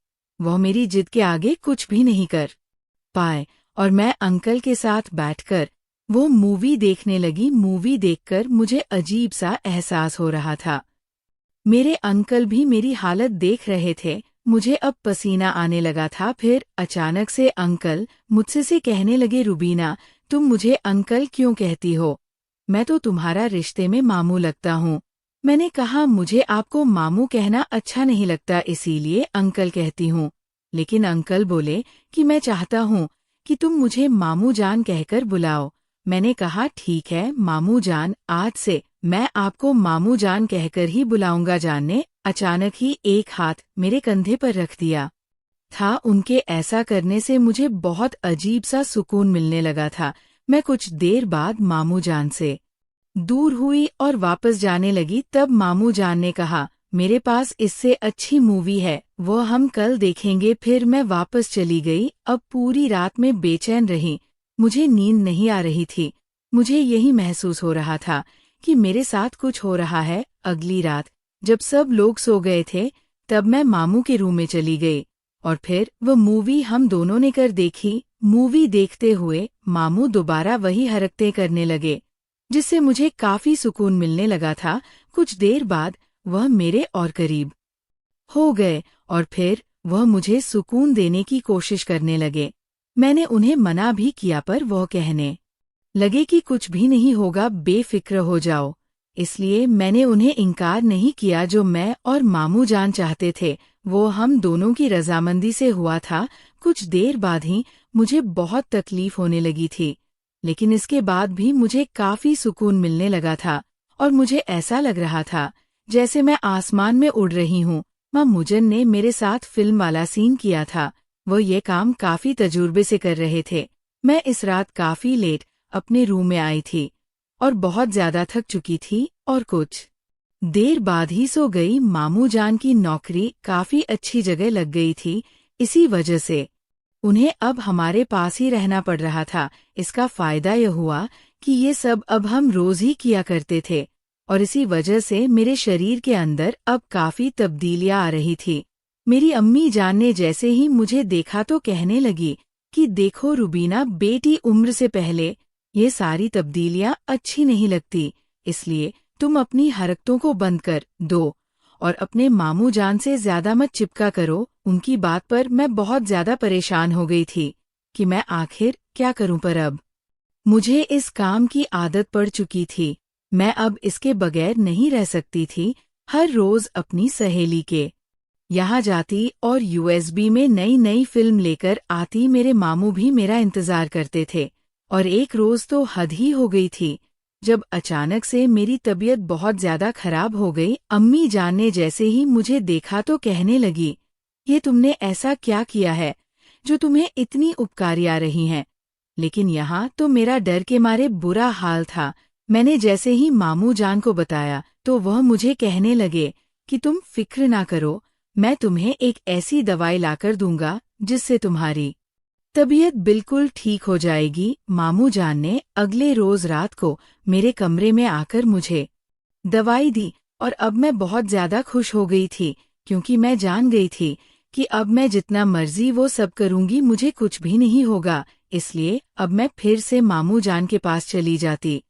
वह मेरी जिद के आगे कुछ भी नहीं कर पाए और मैं अंकल के साथ बैठकर वो मूवी देखने लगी। मूवी देखकर मुझे अजीब सा एहसास हो रहा था। मेरे अंकल भी मेरी हालत देख रहे थे। मुझे अब पसीना आने लगा था। फिर अचानक से अंकल मुझसे से कहने लगे, रुबीना, तुम मुझे अंकल क्यों कहती हो? मैं तो तुम्हारा रिश्ते में मामू लगता हूँ। मैंने कहा, मुझे आपको मामू कहना अच्छा नहीं लगता, इसीलिए अंकल कहती हूँ। लेकिन अंकल बोले कि मैं चाहता हूँ कि तुम मुझे मामू जान कहकर बुलाओ। मैंने कहा, ठीक है मामू जान, आज से मैं आपको मामू जान कहकर ही बुलाऊंगा। जान ने अचानक ही एक हाथ मेरे कंधे पर रख दिया था। उनके ऐसा करने से मुझे बहुत अजीब सा सुकून मिलने लगा था। मैं कुछ देर बाद मामू जान से दूर हुई और वापस जाने लगी। तब मामू जान ने कहा, मेरे पास इससे अच्छी मूवी है, वो हम कल देखेंगे। फिर मैं वापस चली गई। अब पूरी रात में बेचैन रही। मुझे नींद नहीं आ रही थी। मुझे यही महसूस हो रहा था कि मेरे साथ कुछ हो रहा है। अगली रात जब सब लोग सो गए थे, तब मैं मामू के रूम में चली गई और फिर वो मूवी हम दोनों ने कर देखी। मूवी देखते हुए मामू दोबारा वही हरकतें करने लगे, जिससे मुझे काफी सुकून मिलने लगा था। कुछ देर बाद वह मेरे और करीब हो गए और फिर वह मुझे सुकून देने की कोशिश करने लगे। मैंने उन्हें मना भी किया, पर वह कहने लगे कि कुछ भी नहीं होगा, बेफिक्र हो जाओ। इसलिए मैंने उन्हें इनकार नहीं किया। जो मैं और मामू जान चाहते थे वो हम दोनों की रजामंदी से हुआ था। कुछ देर बाद ही मुझे बहुत तकलीफ होने लगी थी, लेकिन इसके बाद भी मुझे काफी सुकून मिलने लगा था और मुझे ऐसा लग रहा था जैसे मैं आसमान में उड़ रही हूँ। माँ मुजन ने मेरे साथ फिल्म वाला सीन किया था। वो ये काम काफी तजुर्बे से कर रहे थे। मैं इस रात काफी लेट अपने रूम में आई थी और बहुत ज्यादा थक चुकी थी और कुछ देर बाद ही सो गई। मामू जान की नौकरी काफी अच्छी जगह लग गई थी, इसी वजह से उन्हें अब हमारे पास ही रहना पड़ रहा था। इसका फायदा यह हुआ कि ये सब अब हम रोज ही किया करते थे और इसी वजह से मेरे शरीर के अंदर अब काफी तब्दीलियां आ रही थी। मेरी अम्मी जान ने जैसे ही मुझे देखा तो कहने लगी कि देखो रुबीना, बेटी उम्र से पहले ये सारी तब्दीलियां अच्छी नहीं लगती, इसलिए तुम अपनी हरकतों को बंद कर दो और अपने मामू जान से ज्यादा मत चिपका करो। उनकी बात पर मैं बहुत ज्यादा परेशान हो गई थी कि मैं आखिर क्या करूं, पर अब मुझे इस काम की आदत पड़ चुकी थी। मैं अब इसके बगैर नहीं रह सकती थी। हर रोज अपनी सहेली के यहाँ जाती और यूएसबी में नई नई फिल्म लेकर आती। मेरे मामू भी मेरा इंतजार करते थे और एक रोज तो हद ही हो गई थी जब अचानक से मेरी तबीयत बहुत ज्यादा खराब हो गई। अम्मी जान ने जैसे ही मुझे देखा तो कहने लगी, ये तुमने ऐसा क्या किया है जो तुम्हें इतनी उपकारी आ रही हैं? लेकिन यहाँ तो मेरा डर के मारे बुरा हाल था। मैंने जैसे ही मामू जान को बताया तो वह मुझे कहने लगे कि तुम फिक्र ना करो, मैं तुम्हें एक ऐसी दवाई लाकर दूंगा जिससे तुम्हारी तबीयत बिल्कुल ठीक हो जाएगी। मामू जान ने अगले रोज रात को मेरे कमरे में आकर मुझे दवाई दी और अब मैं बहुत ज्यादा खुश हो गई थी, क्योंकि मैं जान गई थी कि अब मैं जितना मर्जी वो सब करूंगी मुझे कुछ भी नहीं होगा। इसलिए अब मैं फिर से मामू जान के पास चली जाती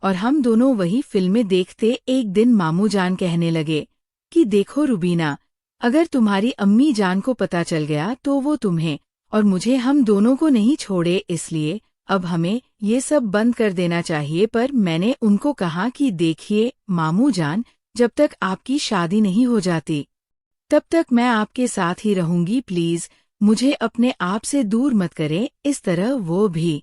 और हम दोनों वही फिल्में देखते। एक दिन मामू जान कहने लगे कि देखो रुबीना, अगर तुम्हारी अम्मी जान को पता चल गया तो वो तुम्हें और मुझे हम दोनों को नहीं छोड़े, इसलिए अब हमें ये सब बंद कर देना चाहिए। पर मैंने उनको कहा कि देखिए मामू जान, जब तक आपकी शादी नहीं हो जाती तब तक मैं आपके साथ ही रहूंगी, प्लीज मुझे अपने आप से दूर मत करें। इस तरह वो भी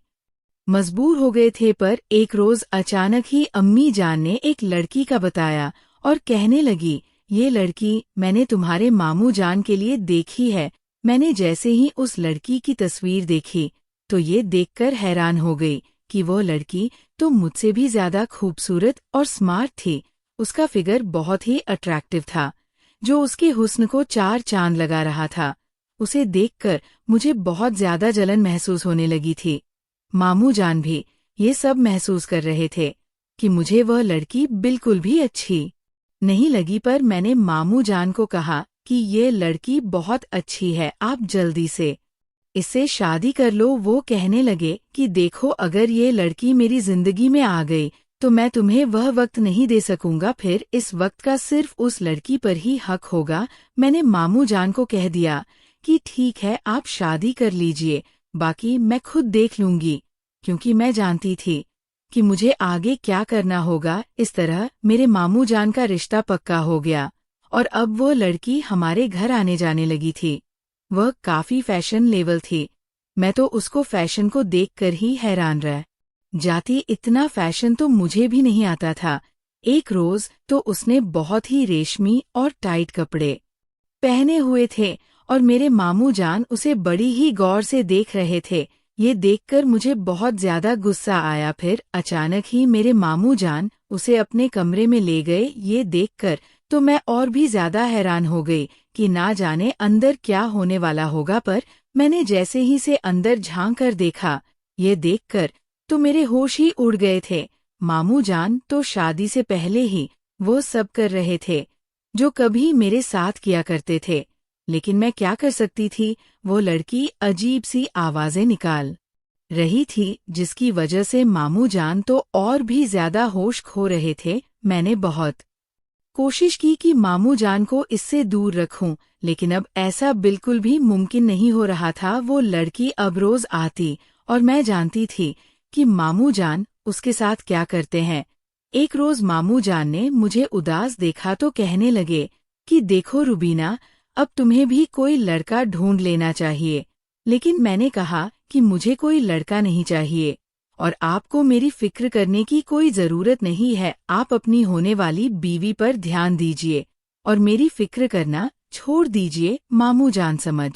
मजबूर हो गए थे। पर एक रोज अचानक ही अम्मी जान ने एक लड़की का बताया और कहने लगी, ये लड़की मैंने तुम्हारे मामू जान के लिए देखी है। मैंने जैसे ही उस लड़की की तस्वीर देखी तो ये देखकर हैरान हो गई कि वो लड़की तो मुझसे भी ज्यादा खूबसूरत और स्मार्ट थी। उसका फिगर बहुत ही अट्रैक्टिव था, जो उसके हुस्न को चार चांद लगा रहा था। उसे देखकर मुझे बहुत ज्यादा जलन महसूस होने लगी थी। मामू जान भी ये सब महसूस कर रहे थे कि मुझे वह लड़की बिल्कुल भी अच्छी नहीं लगी। पर मैंने मामू जान को कहा कि ये लड़की बहुत अच्छी है, आप जल्दी से इससे शादी कर लो। वो कहने लगे कि देखो, अगर ये लड़की मेरी जिंदगी में आ गई तो मैं तुम्हें वह वक्त नहीं दे सकूंगा, फिर इस वक्त का सिर्फ उस लड़की पर ही हक होगा। मैंने मामू जान को कह दिया कि ठीक है, आप शादी कर लीजिए, बाकी मैं खुद देख लूंगी, क्योंकि मैं जानती थी कि मुझे आगे क्या करना होगा। इस तरह मेरे मामू जान का रिश्ता पक्का हो गया और अब वो लड़की हमारे घर आने जाने लगी थी। वह काफी फैशन लेवल थी। मैं तो उसको फैशन को देखकर ही हैरान रह जाती। इतना फैशन तो मुझे भी नहीं आता था। एक रोज तो उसने बहुत ही रेशमी और टाइट कपड़े पहने हुए थे और मेरे मामू जान उसे बड़ी ही गौर से देख रहे थे। ये देखकर मुझे बहुत ज्यादा गुस्सा आया। फिर अचानक ही मेरे मामू जान उसे अपने कमरे में ले गए। ये देखकर तो मैं और भी ज्यादा हैरान हो गई कि ना जाने अंदर क्या होने वाला होगा। पर मैंने जैसे ही से अंदर झांक कर देखा, ये देखकर तो मेरे होश ही उड़ गए थे। मामू जान तो शादी से पहले ही वो सब कर रहे थे जो कभी मेरे साथ किया करते थे, लेकिन मैं क्या कर सकती थी। वो लड़की अजीब सी आवाजें निकाल रही थी, जिसकी वजह से मामू जान तो और भी ज्यादा होश खो रहे थे। मैंने बहुत कोशिश की कि मामू जान को इससे दूर रखूं, लेकिन अब ऐसा बिल्कुल भी मुमकिन नहीं हो रहा था। वो लड़की अब रोज आती और मैं जानती थी कि मामू जान उसके साथ क्या करते हैं। एक रोज मामू जान ने मुझे उदास देखा तो कहने लगे कि देखो रुबीना, अब तुम्हें भी कोई लड़का ढूंढ लेना चाहिए। लेकिन मैंने कहा कि मुझे कोई लड़का नहीं चाहिए और आपको मेरी फिक्र करने की कोई जरूरत नहीं है। आप अपनी होने वाली बीवी पर ध्यान दीजिए और मेरी फिक्र करना छोड़ दीजिए। मामू जान समझ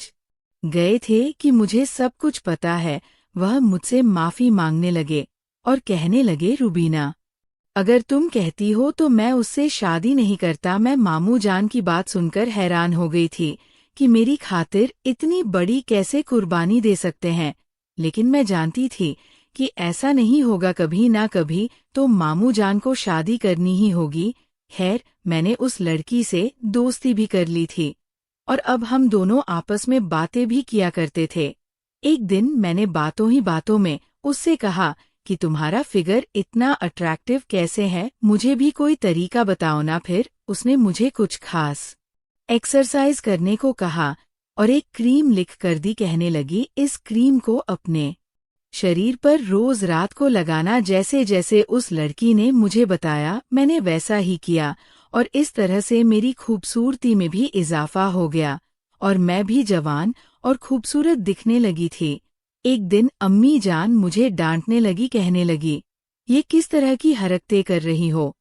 गए थे कि मुझे सब कुछ पता है। वह मुझसे माफी मांगने लगे और कहने लगे, रुबीना, अगर तुम कहती हो तो मैं उससे शादी नहीं करता। मैं मामू जान की बात सुनकर हैरान हो गई थी कि मेरी खातिर इतनी बड़ी कैसे कुर्बानी दे सकते हैं, लेकिन मैं जानती थी कि ऐसा नहीं होगा, कभी ना कभी तो मामू जान को शादी करनी ही होगी। खैर, मैंने उस लड़की से दोस्ती भी कर ली थी और अब हम दोनों आपस में बातें भी किया करते थे। एक दिन मैंने बातों ही बातों में उससे कहा कि तुम्हारा फिगर इतना अट्रैक्टिव कैसे है, मुझे भी कोई तरीका बताओ ना। फिर उसने मुझे कुछ खास एक्सरसाइज करने को कहा और एक क्रीम लिख कर दी। कहने लगी, इस क्रीम को अपने शरीर पर रोज रात को लगाना। जैसे जैसे उस लड़की ने मुझे बताया, मैंने वैसा ही किया और इस तरह से मेरी खूबसूरती में भी इजाफा हो गया और मैं भी जवान और खूबसूरत दिखने लगी थी। एक दिन अम्मी जान मुझे डांटने लगी, कहने लगी, ये किस तरह की हरकतें कर रही हो,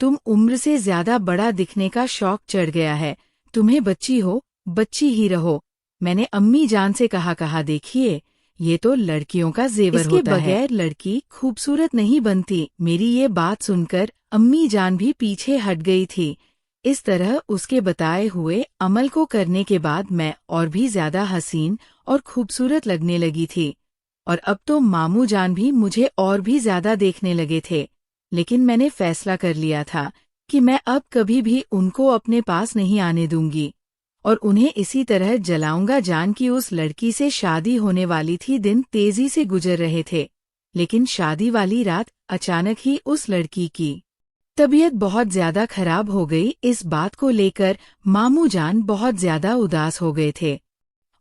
तुम उम्र से ज्यादा बड़ा दिखने का शौक चढ़ गया है, तुम्हें बच्ची हो, बच्ची ही रहो। मैंने अम्मी जान से कहा देखिए, ये तो लड़कियों का जेवर होता है, इसके बगैर लड़की खूबसूरत नहीं बनती। मेरी ये बात सुनकर अम्मी जान भी पीछे हट गई थी। इस तरह उसके बताए हुए अमल को करने के बाद मैं और भी ज्यादा हसीन और खूबसूरत लगने लगी थी और अब तो मामू जान भी मुझे और भी ज्यादा देखने लगे थे। लेकिन मैंने फैसला कर लिया था कि मैं अब कभी भी उनको अपने पास नहीं आने दूंगी और उन्हें इसी तरह जलाऊंगा। जान की उस लड़की से शादी होने वाली थी। दिन तेजी से गुजर रहे थे, लेकिन शादी वाली रात अचानक ही उस लड़की की तबीयत बहुत ज्यादा खराब हो गई। इस बात को लेकर मामू जान बहुत ज्यादा उदास हो गए थे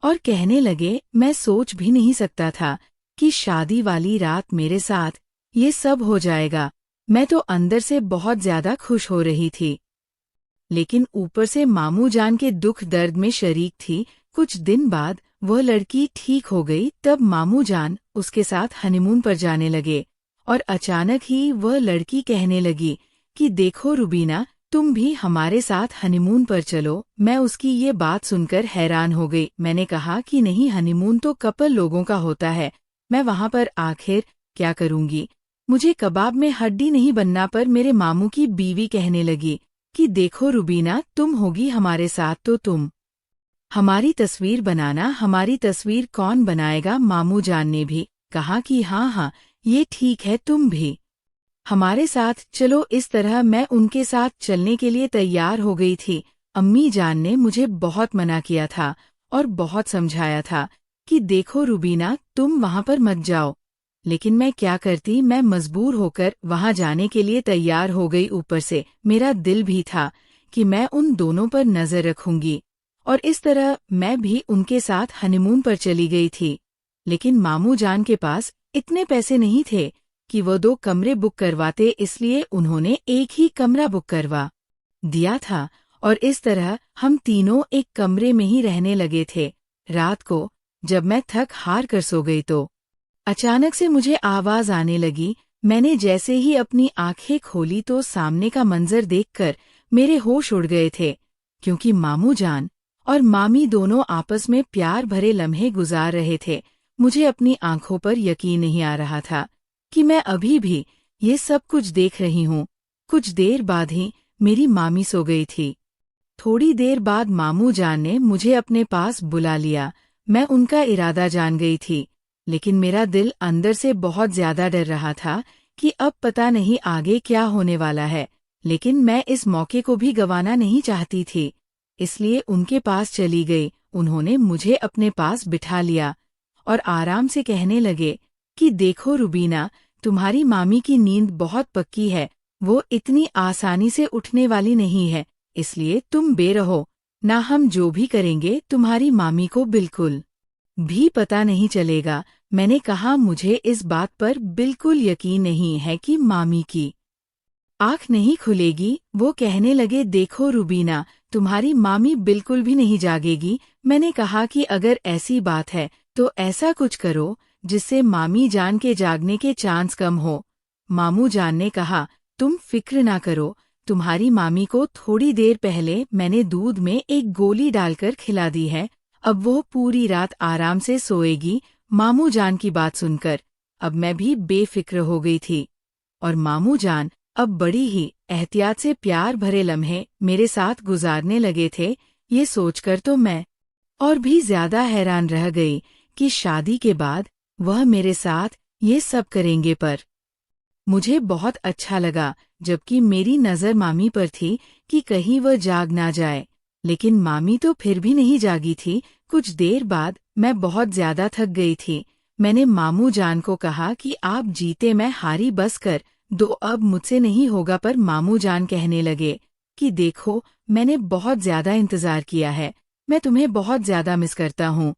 और कहने लगे, मैं सोच भी नहीं सकता था कि शादी वाली रात मेरे साथ ये सब हो जाएगा। मैं तो अंदर से बहुत ज्यादा खुश हो रही थी, लेकिन ऊपर से मामू जान के दुख दर्द में शरीक थी। कुछ दिन बाद वह लड़की ठीक हो गई। तब मामू जान उसके साथ हनीमून पर जाने लगे और अचानक ही वह लड़की कहने लगी कि देखो रुबीना, तुम भी हमारे साथ हनीमून पर चलो। मैं उसकी ये बात सुनकर हैरान हो गई। मैंने कहा कि नहीं, हनीमून तो कपल लोगों का होता है, मैं वहां पर आखिर क्या करूंगी, मुझे कबाब में हड्डी नहीं बनना। पर मेरे मामू की बीवी कहने लगी कि देखो रुबीना, तुम होगी हमारे साथ तो तुम हमारी तस्वीर बनाना। हमारी तस्वीर कौन बनाएगा? मामू जान ने भी कहा कि हाँ हाँ, ये ठीक है, तुम भी हमारे साथ चलो। इस तरह मैं उनके साथ चलने के लिए तैयार हो गई थी। अम्मी जान ने मुझे बहुत मना किया था और बहुत समझाया था कि देखो रुबीना, तुम वहां पर मत जाओ, लेकिन मैं क्या करती, मैं मजबूर होकर वहां जाने के लिए तैयार हो गई। ऊपर से मेरा दिल भी था कि मैं उन दोनों पर नजर रखूंगी और इस तरह मैं भी उनके साथ हनीमून पर चली गई थी। लेकिन मामू जान के पास इतने पैसे नहीं थे कि वो 2 कमरे बुक करवाते, इसलिए उन्होंने एक ही कमरा बुक करवा दिया था और इस तरह हम तीनों एक कमरे में ही रहने लगे थे। रात को जब मैं थक हार कर सो गई तो अचानक से मुझे आवाज आने लगी। मैंने जैसे ही अपनी आंखें खोली तो सामने का मंजर देखकर मेरे होश उड़ गए थे, क्योंकि मामू जान और मामी दोनों आपस में प्यार भरे लम्हे गुजार रहे थे। मुझे अपनी आंखों पर यकीन नहीं आ रहा था कि मैं अभी भी ये सब कुछ देख रही हूँ। कुछ देर बाद ही मेरी मामी सो गई थी। थोड़ी देर बाद मामू जान ने मुझे अपने पास बुला लिया। मैं उनका इरादा जान गई थी, लेकिन मेरा दिल अंदर से बहुत ज्यादा डर रहा था कि अब पता नहीं आगे क्या होने वाला है। लेकिन मैं इस मौके को भी गंवाना नहीं चाहती थी, इसलिए उनके पास चली गई। उन्होंने मुझे अपने पास बिठा लिया और आराम से कहने लगे कि देखो रुबीना, तुम्हारी मामी की नींद बहुत पक्की है, वो इतनी आसानी से उठने वाली नहीं है, इसलिए तुम बेरहो ना। हम जो भी करेंगे तुम्हारी मामी को बिल्कुल भी पता नहीं चलेगा। मैंने कहा, मुझे इस बात पर बिल्कुल यकीन नहीं है कि मामी की आँख नहीं खुलेगी। वो कहने लगे, देखो रुबीना, तुम्हारी मामी बिल्कुल भी नहीं जागेगी। मैंने कहा कि अगर ऐसी बात है तो ऐसा कुछ करो जिससे मामी जान के जागने के चांस कम हो। मामू जान ने कहा, तुम फिक्र ना करो, तुम्हारी मामी को थोड़ी देर पहले मैंने दूध में एक गोली डालकर खिला दी है, अब वो पूरी रात आराम से सोएगी। मामू जान की बात सुनकर अब मैं भी बेफिक्र हो गई थी और मामू जान अब बड़ी ही एहतियात से प्यार भरे लम्हे मेरे साथ गुजारने लगे थे। ये सोचकर तो मैं और भी ज्यादा हैरान रह गई कि शादी के बाद वह मेरे साथ ये सब करेंगे। पर मुझे बहुत अच्छा लगा, जबकि मेरी नज़र मामी पर थी कि कहीं वह जाग ना जाए। लेकिन मामी तो फिर भी नहीं जागी थी। कुछ देर बाद मैं बहुत ज्यादा थक गई थी। मैंने मामू जान को कहा कि आप जीते मैं हारी, बस कर दो, अब मुझसे नहीं होगा। पर मामू जान कहने लगे कि देखो, मैंने बहुत ज्यादा इंतजार किया है, मैं तुम्हें बहुत ज्यादा मिस करता हूँ।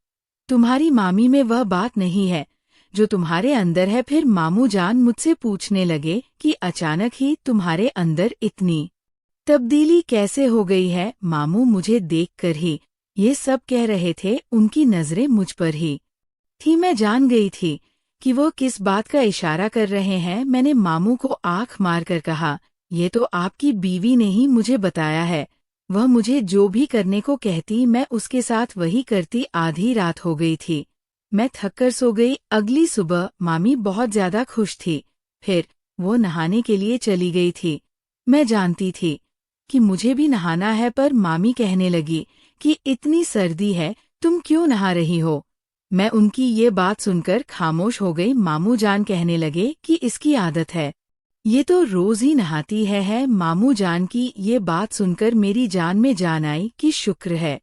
तुम्हारी मामी में वह बात नहीं है जो तुम्हारे अंदर है। फिर मामू जान मुझसे पूछने लगे कि अचानक ही तुम्हारे अंदर इतनी तब्दीली कैसे हो गई है। मामू मुझे देखकर ही ये सब कह रहे थे, उनकी नजरें मुझ पर ही थी। मैं जान गई थी कि वो किस बात का इशारा कर रहे हैं। मैंने मामू को आंख मारकर कहा, ये तो आपकी बीवी ने ही मुझे बताया है, वह मुझे जो भी करने को कहती मैं उसके साथ वही करती। आधी रात हो गई थी, मैं थक कर सो गई। अगली सुबह मामी बहुत ज्यादा खुश थी। फिर वो नहाने के लिए चली गई थी। मैं जानती थी कि मुझे भी नहाना है, पर मामी कहने लगी कि इतनी सर्दी है, तुम क्यों नहा रही हो। मैं उनकी ये बात सुनकर खामोश हो गई। मामू जान कहने लगे कि इसकी आदत है, ये तो रोज ही नहाती है। मामू जान की ये बात सुनकर मेरी जान में जान आई कि शुक्र है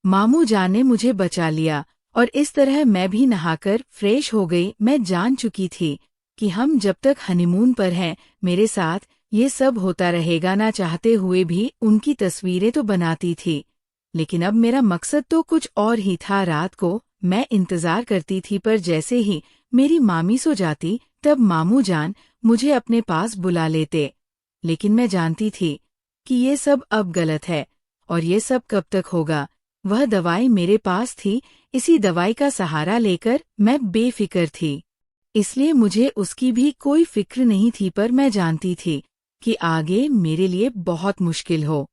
मामू जान ने मुझे बचा लिया, और इस तरह मैं भी नहाकर फ्रेश हो गई। मैं जान चुकी थी कि हम जब तक हनीमून पर हैं मेरे साथ ये सब होता रहेगा। ना चाहते हुए भी उनकी तस्वीरें तो बनाती थी, लेकिन अब मेरा मकसद तो कुछ और ही था। रात को मैं इंतजार करती थी, पर जैसे ही मेरी मामी सो जाती तब मामू जान मुझे अपने पास बुला लेते। लेकिन मैं जानती थी कि ये सब अब गलत है, और ये सब कब तक होगा। वह दवाई मेरे पास थी, इसी दवाई का सहारा लेकर मैं बेफिक्र थी, इसलिए मुझे उसकी भी कोई फिक्र नहीं थी। पर मैं जानती थी कि आगे मेरे लिए बहुत मुश्किल हो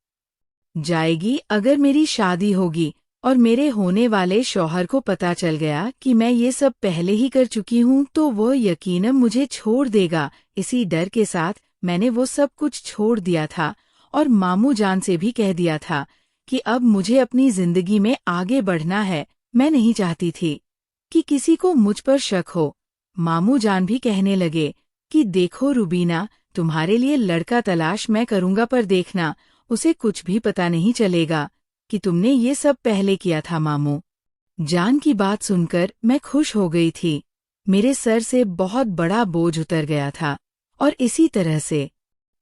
जाएगी अगर मेरी शादी होगी और मेरे होने वाले शौहर को पता चल गया कि मैं ये सब पहले ही कर चुकी हूँ, तो वो यकीनन मुझे छोड़ देगा। इसी डर के साथ मैंने वो सब कुछ छोड़ दिया था और मामू जान से भी कह दिया था कि अब मुझे अपनी जिंदगी में आगे बढ़ना है। मैं नहीं चाहती थी कि किसी को मुझ पर शक हो। मामू जान भी कहने लगे कि देखो रुबीना, तुम्हारे लिए लड़का तलाश मैं करूंगा, पर देखना उसे कुछ भी पता नहीं चलेगा कि तुमने ये सब पहले किया था। मामू जान की बात सुनकर मैं खुश हो गई थी। मेरे सर से बहुत बड़ा बोझ उतर गया था, और इसी तरह से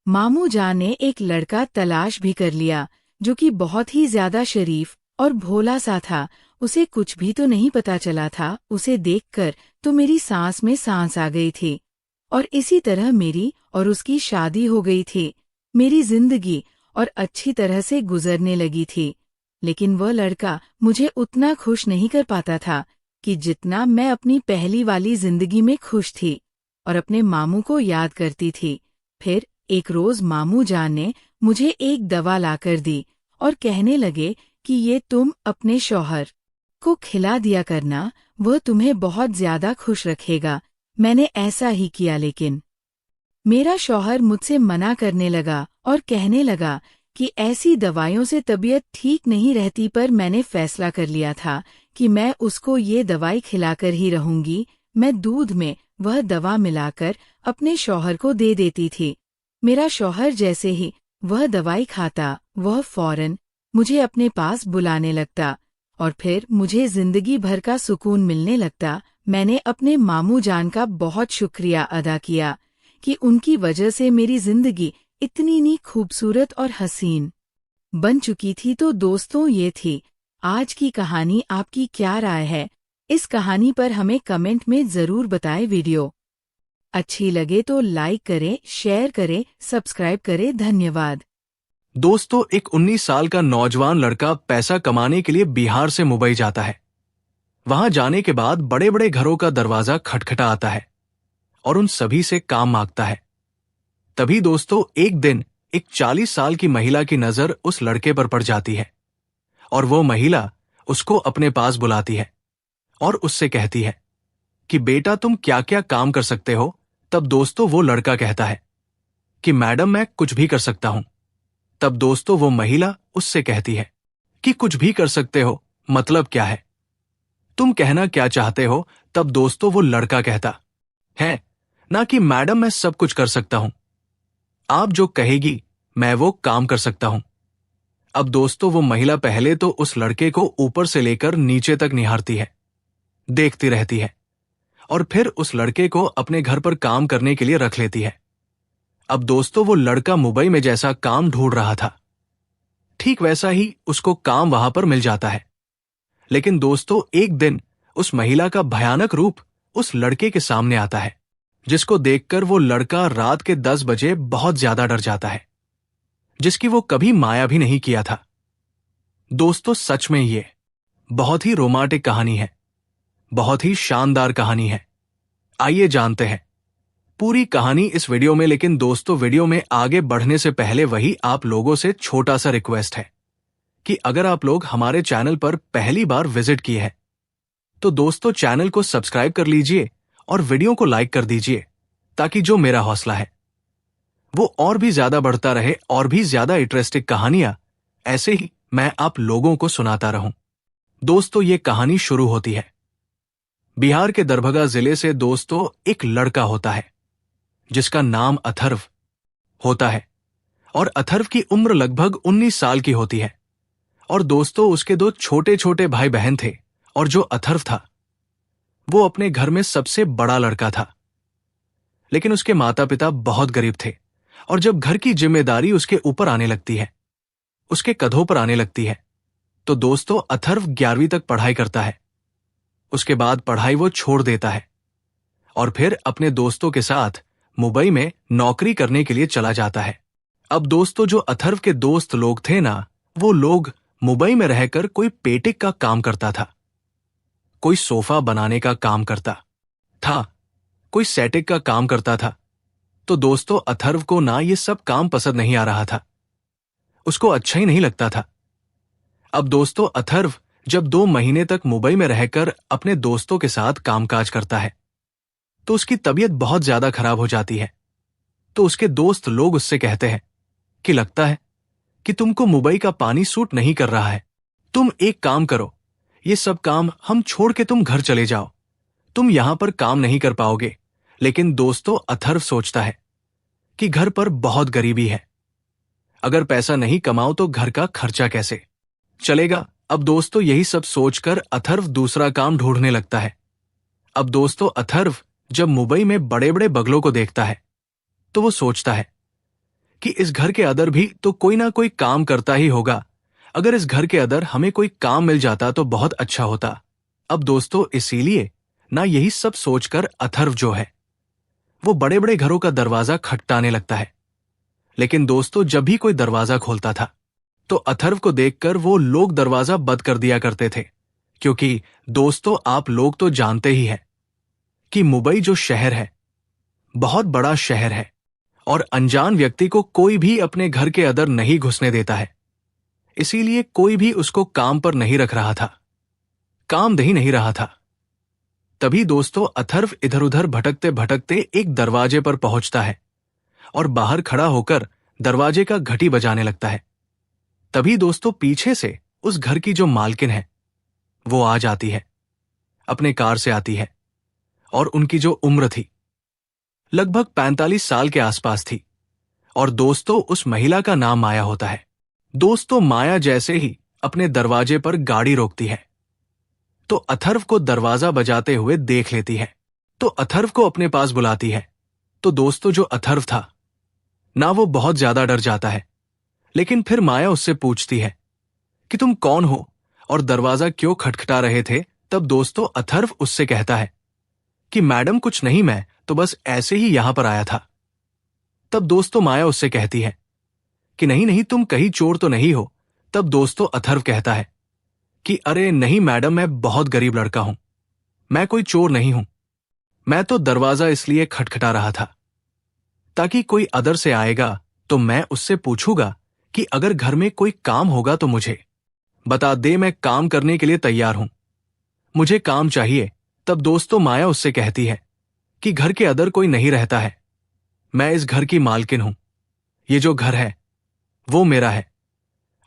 मामू जान ने एक लड़का तलाश भी कर लिया जो कि बहुत ही ज्यादा शरीफ और भोला सा था। उसे कुछ भी तो नहीं पता चला था। उसे देखकर तो मेरी सांस में सांस आ गई थी, और इसी तरह मेरी और उसकी शादी हो गई थी। मेरी जिंदगी और अच्छी तरह से गुजरने लगी थी। लेकिन वह लड़का मुझे उतना खुश नहीं कर पाता था कि जितना मैं अपनी पहली वाली जिंदगी में खुश थी और अपने मामू को याद करती थी। फिर एक रोज मामू जान ने मुझे एक दवा लाकर दी और कहने लगे कि ये तुम अपने शौहर को खिला दिया करना, वह तुम्हें बहुत ज्यादा खुश रखेगा। मैंने ऐसा ही किया, लेकिन मेरा शौहर मुझसे मना करने लगा और कहने लगा कि ऐसी दवाइयों से तबीयत ठीक नहीं रहती। पर मैंने फैसला कर लिया था कि मैं उसको ये दवाई खिलाकर ही रहूंगी। मैं दूध में वह दवा मिलाकर अपने शौहर को दे देती थी। मेरा शौहर जैसे ही वह दवाई खाता, वह फौरन मुझे अपने पास बुलाने लगता, और फिर मुझे जिंदगी भर का सुकून मिलने लगता। मैंने अपने मामू जान का बहुत शुक्रिया अदा किया कि उनकी वजह से मेरी जिंदगी इतनी नी खूबसूरत और हसीन बन चुकी थी। तो दोस्तों, ये थी आज की कहानी। आपकी क्या राय है इस कहानी पर? हमें कमेंट में जरूर बताएं। वीडियो अच्छी लगे तो लाइक करें, शेयर करें, सब्सक्राइब करें। धन्यवाद। दोस्तों, एक 19 साल का नौजवान लड़का पैसा कमाने के लिए बिहार से मुंबई जाता है। वहां जाने के बाद बड़े बड़े घरों का दरवाजा खटखटा आता है और उन सभी से काम मांगता है। तभी दोस्तों, एक दिन एक 40 साल की महिला की नजर उस लड़के पर पड़ जाती है, और वो महिला उसको अपने पास बुलाती है और उससे कहती है कि बेटा, तुम क्या क्या काम कर सकते हो। तब दोस्तों वो लड़का कहता है कि मैडम, मैं कुछ भी कर सकता हूं। तब दोस्तों वो महिला उससे कहती है कि कुछ भी कर सकते हो मतलब क्या है, तुम कहना क्या चाहते हो। तब दोस्तों वो लड़का कहता है ना कि मैडम, मैं सब कुछ कर सकता हूं, आप जो कहेगी मैं वो काम कर सकता हूं। अब दोस्तों वो महिला पहले तो उस लड़के को ऊपर से लेकर नीचे तक निहारती है, देखती रहती है, और फिर उस लड़के को अपने घर पर काम करने के लिए रख लेती है। अब दोस्तों वो लड़का मुंबई में जैसा काम ढूंढ रहा था, ठीक वैसा ही उसको काम वहां पर मिल जाता है। लेकिन दोस्तों एक दिन उस महिला का भयानक रूप उस लड़के के सामने आता है, जिसको देखकर वो लड़का रात के 10 बजे बहुत ज्यादा डर जाता है, जिसकी वो कभी माया भी नहीं किया था। दोस्तों सच में ये बहुत ही रोमांटिक कहानी है, बहुत ही शानदार कहानी है। आइए जानते हैं पूरी कहानी इस वीडियो में। लेकिन दोस्तों वीडियो में आगे बढ़ने से पहले वही आप लोगों से छोटा सा रिक्वेस्ट है कि अगर आप लोग हमारे चैनल पर पहली बार विजिट किए हैं तो दोस्तों चैनल को सब्सक्राइब कर लीजिए और वीडियो को लाइक कर दीजिए, ताकि जो मेरा हौसला है वो और भी ज्यादा बढ़ता रहे और भी ज्यादा इंटरेस्टिंग कहानियां ऐसे ही मैं आप लोगों को सुनाता रहूं। दोस्तों ये कहानी शुरू होती है बिहार के दरभंगा जिले से। दोस्तों एक लड़का होता है जिसका नाम अथर्व होता है, और अथर्व की उम्र लगभग 19 साल की होती है। और दोस्तों, उसके 2 छोटे छोटे भाई बहन थे, और जो अथर्व था वो अपने घर में सबसे बड़ा लड़का था। लेकिन उसके माता पिता बहुत गरीब थे, और जब घर की जिम्मेदारी उसके ऊपर आने लगती है, उसके कंधों पर आने लगती है, तो दोस्तों अथर्व 11वीं तक पढ़ाई करता है। उसके बाद पढ़ाई वो छोड़ देता है और फिर अपने दोस्तों के साथ मुंबई में नौकरी करने के लिए चला जाता है। अब दोस्तों, जो अथर्व के दोस्त लोग थे ना, वो लोग मुंबई में रहकर कोई पेटिक का काम करता था, कोई सोफा बनाने का काम करता था, कोई सेटिक का काम करता था। तो दोस्तों, अथर्व को ना ये सब काम पसंद नहीं आ रहा था, उसको अच्छा ही नहीं लगता था। अब दोस्तों, अथर्व जब 2 महीने तक मुंबई में रहकर अपने दोस्तों के साथ कामकाज करता है, तो उसकी तबीयत बहुत ज्यादा खराब हो जाती है। तो उसके दोस्त लोग उससे कहते हैं कि लगता है कि तुमको मुंबई का पानी सूट नहीं कर रहा है, तुम एक काम करो, ये सब काम हम छोड़ के तुम घर चले जाओ, तुम यहां पर काम नहीं कर पाओगे। लेकिन दोस्तों, अथर्व सोचता है कि घर पर बहुत गरीबी है, अगर पैसा नहीं कमाओ तो घर का खर्चा कैसे चलेगा। अब दोस्तों, यही सब सोचकर अथर्व दूसरा काम ढूंढने लगता है। अब दोस्तों, अथर्व जब मुंबई में बड़े बड़े बंगलों को देखता है, तो वो सोचता है कि इस घर के अंदर भी तो कोई ना कोई काम करता ही होगा, अगर इस घर के अंदर हमें कोई काम मिल जाता तो बहुत अच्छा होता। अब दोस्तों, इसीलिए ना यही सब सोचकर अथर्व जो है वो बड़े बड़े घरों का दरवाजा खटखटाने लगता है। लेकिन दोस्तों, जब भी कोई दरवाजा खोलता था तो अथर्व को देखकर वो लोग दरवाजा बंद कर दिया करते थे, क्योंकि दोस्तों, आप लोग तो जानते ही हैं कि मुंबई जो शहर है बहुत बड़ा शहर है, और अनजान व्यक्ति को कोई भी अपने घर के अंदर नहीं घुसने देता है। इसीलिए कोई भी उसको काम पर नहीं रख रहा था, काम दे ही नहीं रहा था। तभी दोस्तों, अथर्व इधर उधर भटकते भटकते एक दरवाजे पर पहुंचता है और बाहर खड़ा होकर दरवाजे का घंटी बजाने लगता है। तभी दोस्तों, पीछे से उस घर की जो मालकिन है वो आ जाती है, अपने कार से आती है, और उनकी जो उम्र थी लगभग 45 साल के आसपास थी। और दोस्तों, उस महिला का नाम माया होता है। दोस्तों, माया जैसे ही अपने दरवाजे पर गाड़ी रोकती है तो अथर्व को दरवाजा बजाते हुए देख लेती है, तो अथर्व को अपने पास बुलाती है। तो दोस्तों, जो अथर्व था ना, वो बहुत ज्यादा डर जाता है। लेकिन फिर माया उससे पूछती है कि तुम कौन हो और दरवाजा क्यों खटखटा रहे थे। तब दोस्तों, अथर्व उससे कहता है कि मैडम, कुछ नहीं, मैं तो बस ऐसे ही यहां पर आया था। तब दोस्तों, माया उससे कहती है कि नहीं नहीं, तुम कहीं चोर तो नहीं हो। तब दोस्तों, अथर्व कहता है कि अरे नहीं मैडम, मैं बहुत गरीब लड़का हूं, मैं कोई चोर नहीं हूं, मैं तो दरवाजा इसलिए खटखटा रहा था ताकि कोई अदर से आएगा तो मैं उससे पूछूंगा कि अगर घर में कोई काम होगा तो मुझे बता दे, मैं काम करने के लिए तैयार हूं, मुझे काम चाहिए। तब दोस्तों, माया उससे कहती है कि घर के अंदर कोई नहीं रहता है, मैं इस घर की मालकिन हूं, ये जो घर है वो मेरा है,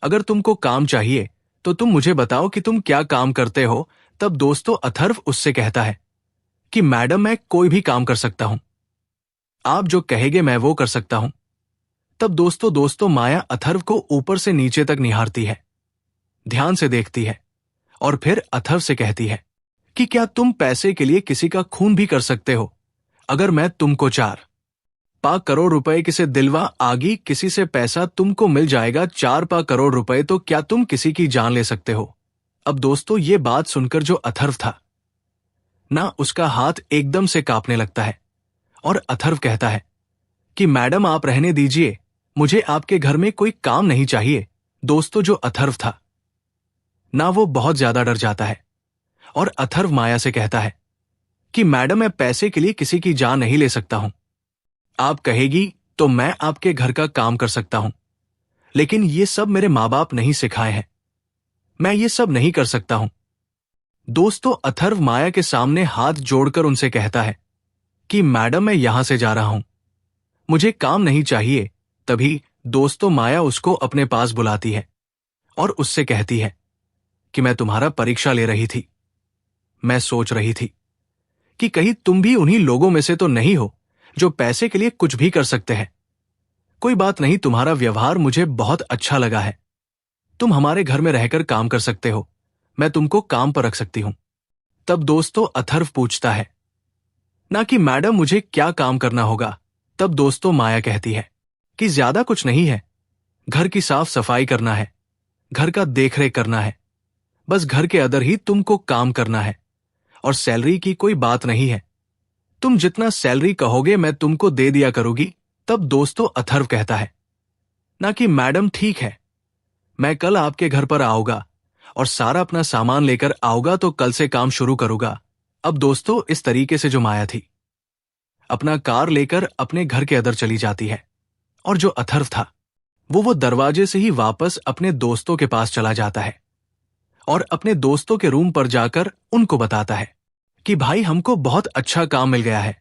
अगर तुमको काम चाहिए तो तुम मुझे बताओ कि तुम क्या काम करते हो। तब दोस्तों, अथर्व उससे कहता है कि मैडम, मैं कोई भी काम कर सकता हूं, आप जो कहेंगे मैं वो कर सकता हूं। तब दोस्तों, माया अथर्व को ऊपर से नीचे तक निहारती है, ध्यान से देखती है, और फिर अथर्व से कहती है कि क्या तुम पैसे के लिए किसी का खून भी कर सकते हो। अगर मैं तुमको 4-5 करोड़ रुपए किसे दिलवा आगी, किसी से पैसा तुमको मिल जाएगा 4-5 करोड़ रुपए, तो क्या तुम किसी की जान ले सकते हो। अब दोस्तों, ये बात सुनकर जो अथर्व था ना, उसका हाथ एकदम से कांपने लगता है, और अथर्व कहता है कि मैडम, आप रहने दीजिए, मुझे आपके घर में कोई काम नहीं चाहिए। दोस्तों, जो अथर्व था ना, वो बहुत ज्यादा डर जाता है, और अथर्व माया से कहता है कि मैडम, मैं पैसे के लिए किसी की जान नहीं ले सकता हूं, आप कहेगी तो मैं आपके घर का काम कर सकता हूं, लेकिन ये सब मेरे माँ बाप नहीं सिखाए हैं, मैं ये सब नहीं कर सकता हूं। दोस्तों, अथर्व माया के सामने हाथ जोड़कर उनसे कहता है कि मैडम, मैं यहां से जा रहा हूं, मुझे काम नहीं चाहिए। तभी दोस्तों, माया उसको अपने पास बुलाती है और उससे कहती है कि मैं तुम्हारा परीक्षा ले रही थी, मैं सोच रही थी कि कहीं तुम भी उन्हीं लोगों में से तो नहीं हो जो पैसे के लिए कुछ भी कर सकते हैं। कोई बात नहीं, तुम्हारा व्यवहार मुझे बहुत अच्छा लगा है। तुम हमारे घर में रहकर काम कर सकते हो, मैं तुमको काम पर रख सकती हूं। तब दोस्तों अथर्व पूछता है, ना कि मैडम मुझे क्या काम करना होगा। तब दोस्तों माया कहती है कि ज्यादा कुछ नहीं है, घर की साफ सफाई करना है, घर का देखरेख करना है, बस घर के अंदर ही तुमको काम करना है, और सैलरी की कोई बात नहीं है। तुम जितना सैलरी कहोगे मैं तुमको दे दिया करूंगी। तब दोस्तों अथर्व कहता है, ना कि मैडम ठीक है, मैं कल आपके घर पर आऊंगा और सारा अपना सामान लेकर आऊंगा, तो कल से काम शुरू करूंगा। अब दोस्तों इस तरीके से जो माया थी अपना कार लेकर अपने घर के अंदर चली जाती है, और जो अथर्व था वो दरवाजे से ही वापस अपने दोस्तों के पास चला जाता है और अपने दोस्तों के रूम पर जाकर उनको बताता है कि भाई हमको बहुत अच्छा काम मिल गया है,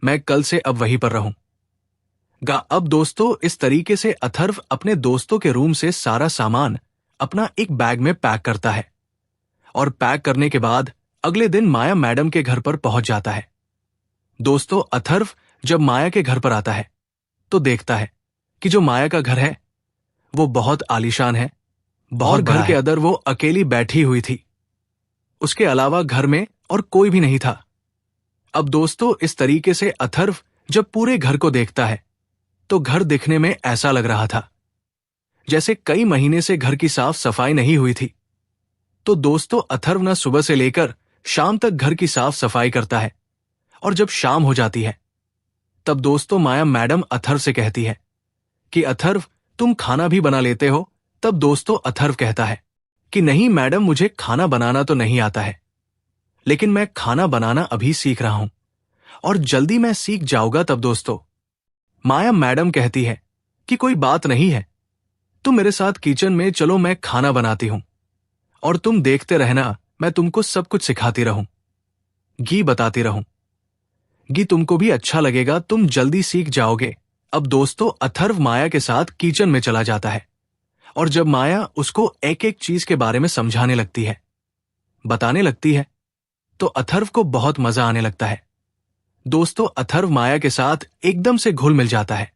मैं कल से अब वहीं पर रहूंगा। अब दोस्तों इस तरीके से अथर्व अपने दोस्तों के रूम से सारा सामान अपना एक बैग में पैक करता है, और पैक करने के बाद अगले दिन माया मैडम के घर पर पहुंच जाता है। दोस्तों अथर्व जब माया के घर पर आता है तो देखता है कि जो माया का घर है वो बहुत आलीशान है, और घर के अंदर वो अकेली बैठी हुई थी, उसके अलावा घर में और कोई भी नहीं था। अब दोस्तों इस तरीके से अथर्व जब पूरे घर को देखता है तो घर दिखने में ऐसा लग रहा था जैसे कई महीने से घर की साफ सफाई नहीं हुई थी। तो दोस्तों अथर्व न सुबह से लेकर शाम तक घर की साफ सफाई करता है, और जब शाम हो जाती है तब दोस्तों माया मैडम अथर्व से कहती है कि अथर्व तुम खाना भी बना लेते हो। तब दोस्तों अथर्व कहता है कि नहीं मैडम, मुझे खाना बनाना तो नहीं आता है, लेकिन मैं खाना बनाना अभी सीख रहा हूं और जल्दी मैं सीख जाऊंगा। तब दोस्तों माया मैडम कहती है कि कोई बात नहीं है, तुम मेरे साथ किचन में चलो, मैं खाना बनाती हूं और तुम देखते रहना, मैं तुमको सब कुछ सिखाती रहूं, घी बताती रहूं। घी तुमको भी अच्छा लगेगा, तुम जल्दी सीख जाओगे। अब दोस्तों अथर्व माया के साथ किचन में चला जाता है, और जब माया उसको एक एक चीज के बारे में समझाने लगती है, बताने लगती है, तो अथर्व को बहुत मजा आने लगता है। दोस्तों अथर्व माया के साथ एकदम से घुल मिल जाता है,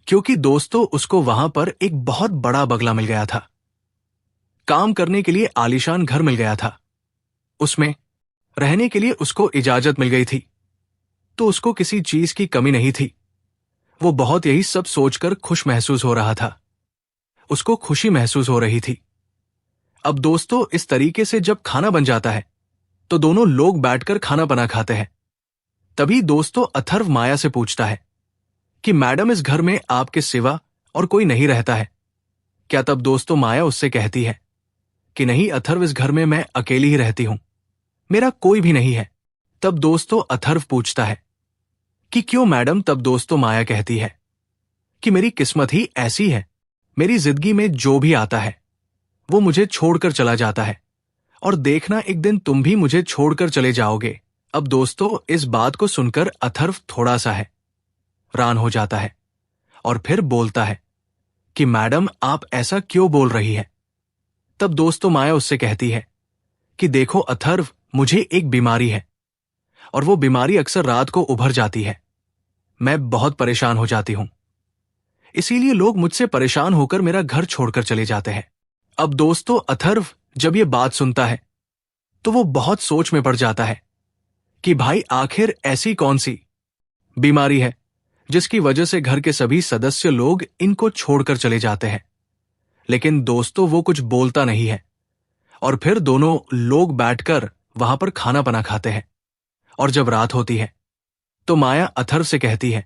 क्योंकि दोस्तों उसको वहां पर एक बहुत बड़ा बंगला मिल गया था, काम करने के लिए आलीशान घर मिल गया था, उसमें रहने के लिए उसको इजाजत मिल गई थी, तो उसको किसी चीज की कमी नहीं थी। वो बहुत यही सब सोचकर खुश महसूस हो रहा था, उसको खुशी महसूस हो रही थी। अब दोस्तों इस तरीके से जब खाना बन जाता है तो दोनों लोग बैठकर खाना बना खाते हैं। तभी दोस्तों अथर्व माया से पूछता है कि मैडम इस घर में आपके सिवा और कोई नहीं रहता है क्या? तब दोस्तों माया उससे कहती है कि नहीं अथर्व, इस घर में मैं अकेली ही रहती हूं, मेरा कोई भी नहीं है। तब दोस्तों अथर्व पूछता है कि क्यों मैडम? तब दोस्तों माया कहती है कि मेरी किस्मत ही ऐसी है, मेरी जिंदगी में जो भी आता है वो मुझे छोड़कर चला जाता है, और देखना एक दिन तुम भी मुझे छोड़कर चले जाओगे। अब दोस्तों इस बात को सुनकर अथर्व थोड़ा सा हैरान हो जाता है और फिर बोलता है कि मैडम आप ऐसा क्यों बोल रही है? तब दोस्तों माया उससे कहती है कि देखो अथर्व, मुझे एक बीमारी है और वो बीमारी अक्सर रात को उभर जाती है, मैं बहुत परेशान हो जाती हूं, इसीलिए लोग मुझसे परेशान होकर मेरा घर छोड़कर चले जाते हैं। अब दोस्तों अथर्व जब ये बात सुनता है तो वो बहुत सोच में पड़ जाता है कि भाई आखिर ऐसी कौन सी बीमारी है जिसकी वजह से घर के सभी सदस्य लोग इनको छोड़कर चले जाते हैं। लेकिन दोस्तों वो कुछ बोलता नहीं है, और फिर दोनों लोग बैठकर वहां पर खाना बना खाते हैं। और जब रात होती है तो माया अथर्व से कहती है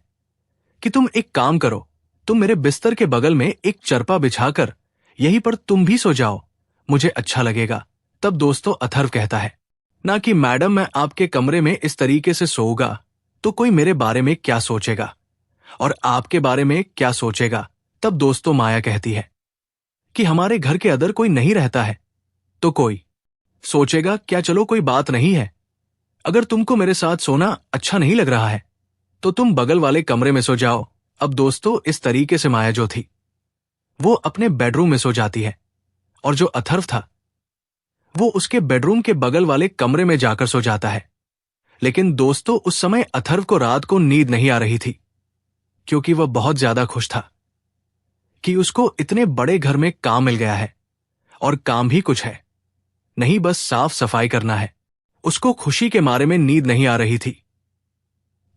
कि तुम एक काम करो, तुम मेरे बिस्तर के बगल में एक चरपा बिछाकर यहीं पर तुम भी सो जाओ, मुझे अच्छा लगेगा। तब दोस्तों अथर्व कहता है ना कि मैडम, मैं आपके कमरे में इस तरीके से सोऊंगा तो कोई मेरे बारे में क्या सोचेगा और आपके बारे में क्या सोचेगा। तब दोस्तों माया कहती है कि हमारे घर के अंदर कोई नहीं रहता है तो कोई सोचेगा क्या? चलो कोई बात नहीं है, अगर तुमको मेरे साथ सोना अच्छा नहीं लग रहा है तो तुम बगल वाले कमरे में सो जाओ। अब दोस्तों इस तरीके से माया जो थी वो अपने बेडरूम में सो जाती है, और जो अथर्व था वो उसके बेडरूम के बगल वाले कमरे में जाकर सो जाता है। लेकिन दोस्तों उस समय अथर्व को रात को नींद नहीं आ रही थी, क्योंकि वह बहुत ज्यादा खुश था कि उसको इतने बड़े घर में काम मिल गया है। और काम भी कुछ है नहीं, बस साफ सफाई करना है। उसको खुशी के मारे में नींद नहीं आ रही थी।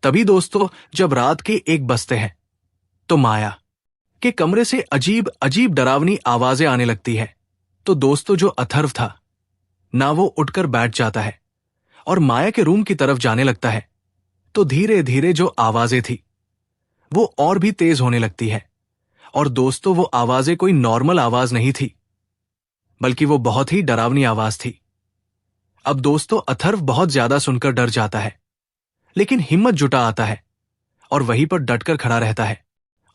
तभी दोस्तों, जब रात के 1 बजते हैं तो माया के कमरे से अजीब अजीब डरावनी आवाजें आने लगती है। तो दोस्तों, जो अथर्व था ना, वो उठकर बैठ जाता है और माया के रूम की तरफ जाने लगता है। तो धीरे धीरे जो आवाजें थी वो और भी तेज होने लगती है। और दोस्तों, वो आवाजें कोई नॉर्मल आवाज नहीं थी, बल्कि वो बहुत ही डरावनी आवाज थी। अब दोस्तों, अथर्व बहुत ज्यादा सुनकर डर जाता है, लेकिन हिम्मत जुटा आता है और वहीं पर डटकर खड़ा रहता है।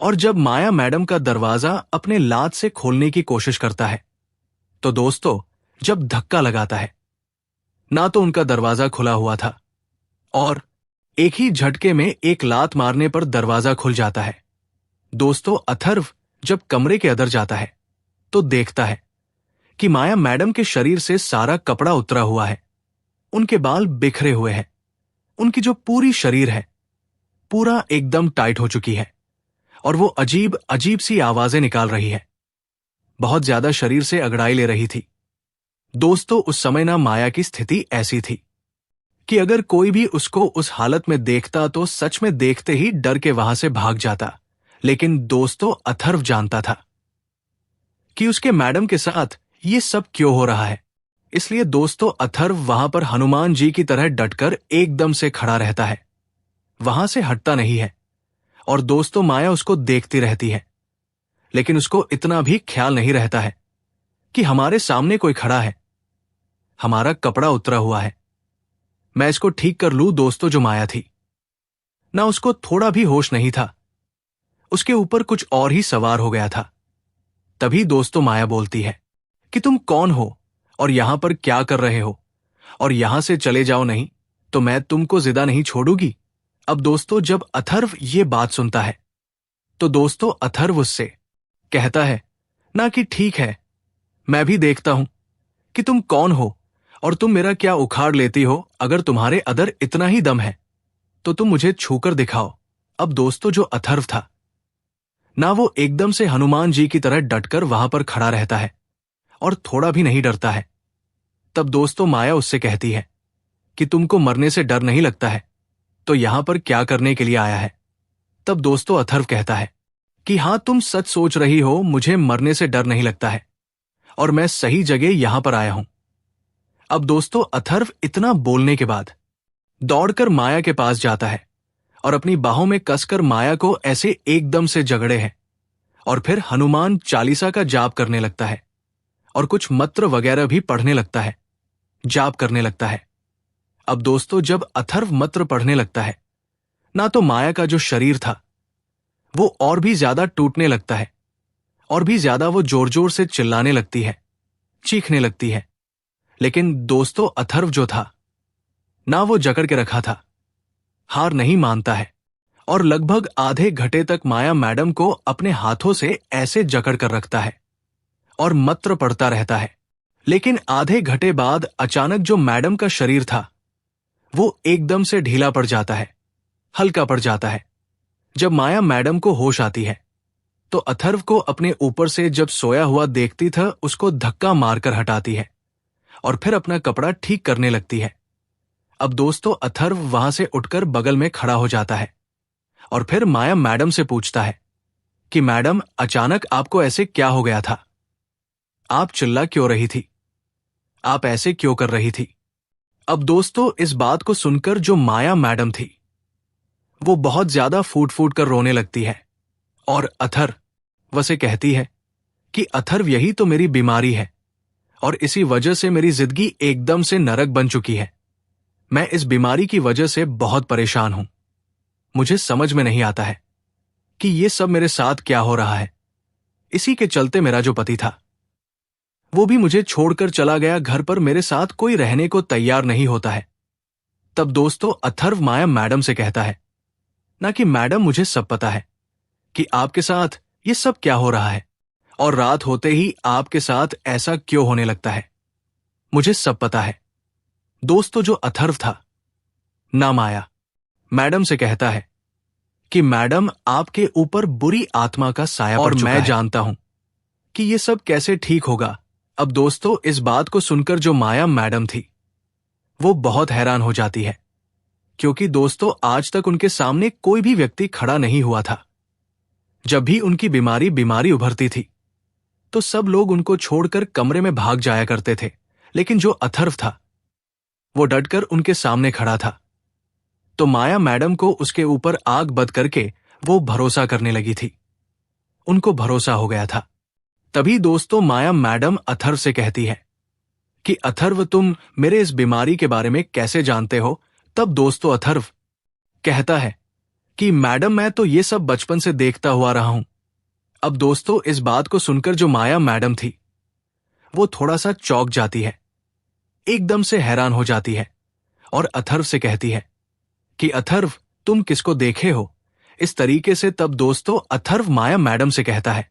और जब माया मैडम का दरवाजा अपने लात से खोलने की कोशिश करता है तो दोस्तों, जब धक्का लगाता है ना, तो उनका दरवाजा खुला हुआ था और एक ही झटके में एक लात मारने पर दरवाजा खुल जाता है। दोस्तों, अथर्व जब कमरे के अंदर जाता है तो देखता है कि माया मैडम के शरीर से सारा कपड़ा उतरा हुआ है। उनके बाल बिखरे हुए हैं। उनकी जो पूरी शरीर है पूरा एकदम टाइट हो चुकी है और वो अजीब अजीब सी आवाजें निकाल रही है। बहुत ज्यादा शरीर से अगड़ाई ले रही थी। दोस्तों, उस समय ना माया की स्थिति ऐसी थी कि अगर कोई भी उसको उस हालत में देखता तो सच में देखते ही डर के वहां से भाग जाता। लेकिन दोस्तों, अथर्व जानता था कि उसके मैडम के साथ ये सब क्यों हो रहा है। इसलिए दोस्तों, अथर्व वहां पर हनुमान जी की तरह डटकर एकदम से खड़ा रहता है, वहां से हटता नहीं है। और दोस्तों, माया उसको देखती रहती है, लेकिन उसको इतना भी ख्याल नहीं रहता है कि हमारे सामने कोई खड़ा है, हमारा कपड़ा उतरा हुआ है, मैं इसको ठीक कर लूं। दोस्तों, जो माया थी ना, उसको थोड़ा भी होश नहीं था। उसके ऊपर कुछ और ही सवार हो गया था। तभी दोस्तों, माया बोलती है कि तुम कौन हो और यहां पर क्या कर रहे हो, और यहां से चले जाओ, नहीं तो मैं तुमको जिंदा नहीं छोड़ूंगी। अब दोस्तों, जब अथर्व ये बात सुनता है तो दोस्तों, अथर्व उससे कहता है ना कि ठीक है, मैं भी देखता हूं कि तुम कौन हो और तुम मेरा क्या उखाड़ लेती हो। अगर तुम्हारे अंदर इतना ही दम है तो तुम मुझे छूकर दिखाओ। अब दोस्तों, जो अथर्व था ना, वो एकदम से हनुमान जी की तरह डटकर वहां पर खड़ा रहता है और थोड़ा भी नहीं डरता है। तब दोस्तों, माया उससे कहती है कि तुमको मरने से डर नहीं लगता है, तो यहां पर क्या करने के लिए आया है। तब दोस्तों, अथर्व कहता है कि हां, तुम सच सोच रही हो, मुझे मरने से डर नहीं लगता है और मैं सही जगह यहां पर आया हूं। अब दोस्तों, अथर्व इतना बोलने के बाद दौड़कर माया के पास जाता है और अपनी बाहों में कसकर माया को ऐसे एकदम से जगड़े है और फिर हनुमान चालीसा का जाप करने लगता है और कुछ मंत्र वगैरह भी पढ़ने लगता है, जाप करने लगता है। अब दोस्तों, जब अथर्व मंत्र पढ़ने लगता है ना, तो माया का जो शरीर था वो और भी ज्यादा टूटने लगता है और भी ज्यादा वो जोर जोर से चिल्लाने लगती है, चीखने लगती है। लेकिन दोस्तों, अथर्व जो था ना, वो जकड़ के रखा था, हार नहीं मानता है और लगभग आधे घंटे तक माया मैडम को अपने हाथों से ऐसे जकड़ कर रखता है और मंत्र पढ़ता रहता है। लेकिन आधे घंटे बाद अचानक जो मैडम का शरीर था वो एकदम से ढीला पड़ जाता है, हल्का पड़ जाता है। जब माया मैडम को होश आती है तो अथर्व को अपने ऊपर से जब सोया हुआ देखती था, उसको धक्का मारकर हटाती है और फिर अपना कपड़ा ठीक करने लगती है। अब दोस्तों, अथर्व वहां से उठकर बगल में खड़ा हो जाता है और फिर माया मैडम से पूछता है कि मैडम, अचानक आपको ऐसे क्या हो गया था? आप चिल्ला क्यों रही थी? आप ऐसे क्यों कर रही थी? अब दोस्तों, इस बात को सुनकर जो माया मैडम थी वो बहुत ज्यादा फूट फूट कर रोने लगती है और अथर्व से कहती है कि अथर्व, यही तो मेरी बीमारी है और इसी वजह से मेरी जिंदगी एकदम से नरक बन चुकी है। मैं इस बीमारी की वजह से बहुत परेशान हूं। मुझे समझ में नहीं आता है कि ये सब मेरे साथ क्या हो रहा है। इसी के चलते मेरा जो पति था वो भी मुझे छोड़कर चला गया। घर पर मेरे साथ कोई रहने को तैयार नहीं होता है। तब दोस्तों, अथर्व माया मैडम से कहता है ना कि मैडम, मुझे सब पता है कि आपके साथ ये सब क्या हो रहा है और रात होते ही आपके साथ ऐसा क्यों होने लगता है। मुझे सब पता है। दोस्तों, जो अथर्व था ना, माया मैडम से कहता है कि मैडम आपके ऊपर बुरी आत्मा का साया पड़ चुका है। और मैं जानता हूं कि ये सब कैसे ठीक होगा। अब दोस्तों, इस बात को सुनकर जो माया मैडम थी वो बहुत हैरान हो जाती है, क्योंकि दोस्तों आज तक उनके सामने कोई भी व्यक्ति खड़ा नहीं हुआ था। जब भी उनकी बीमारी उभरती थी तो सब लोग उनको छोड़कर कमरे में भाग जाया करते थे, लेकिन जो अथर्व था वो डटकर उनके सामने खड़ा था। तो माया मैडम को उसके ऊपर आग बद करके वो भरोसा करने लगी थी। उनको भरोसा हो गया था। तभी दोस्तों माया मैडम अथर्व से कहती है कि अथर्व, तुम मेरे इस बीमारी के बारे में कैसे जानते हो? तब दोस्तों अथर्व कहता है कि मैडम, मैं तो ये सब बचपन से देखता हुआ रहा हूं। अब दोस्तों इस बात को सुनकर जो माया मैडम थी वो थोड़ा सा चौंक जाती है, एकदम से हैरान हो जाती है और अथर्व से कहती है कि अथर्व, तुम किसको देखे हो? इस तरीके से तब दोस्तों अथर्व माया मैडम से कहता है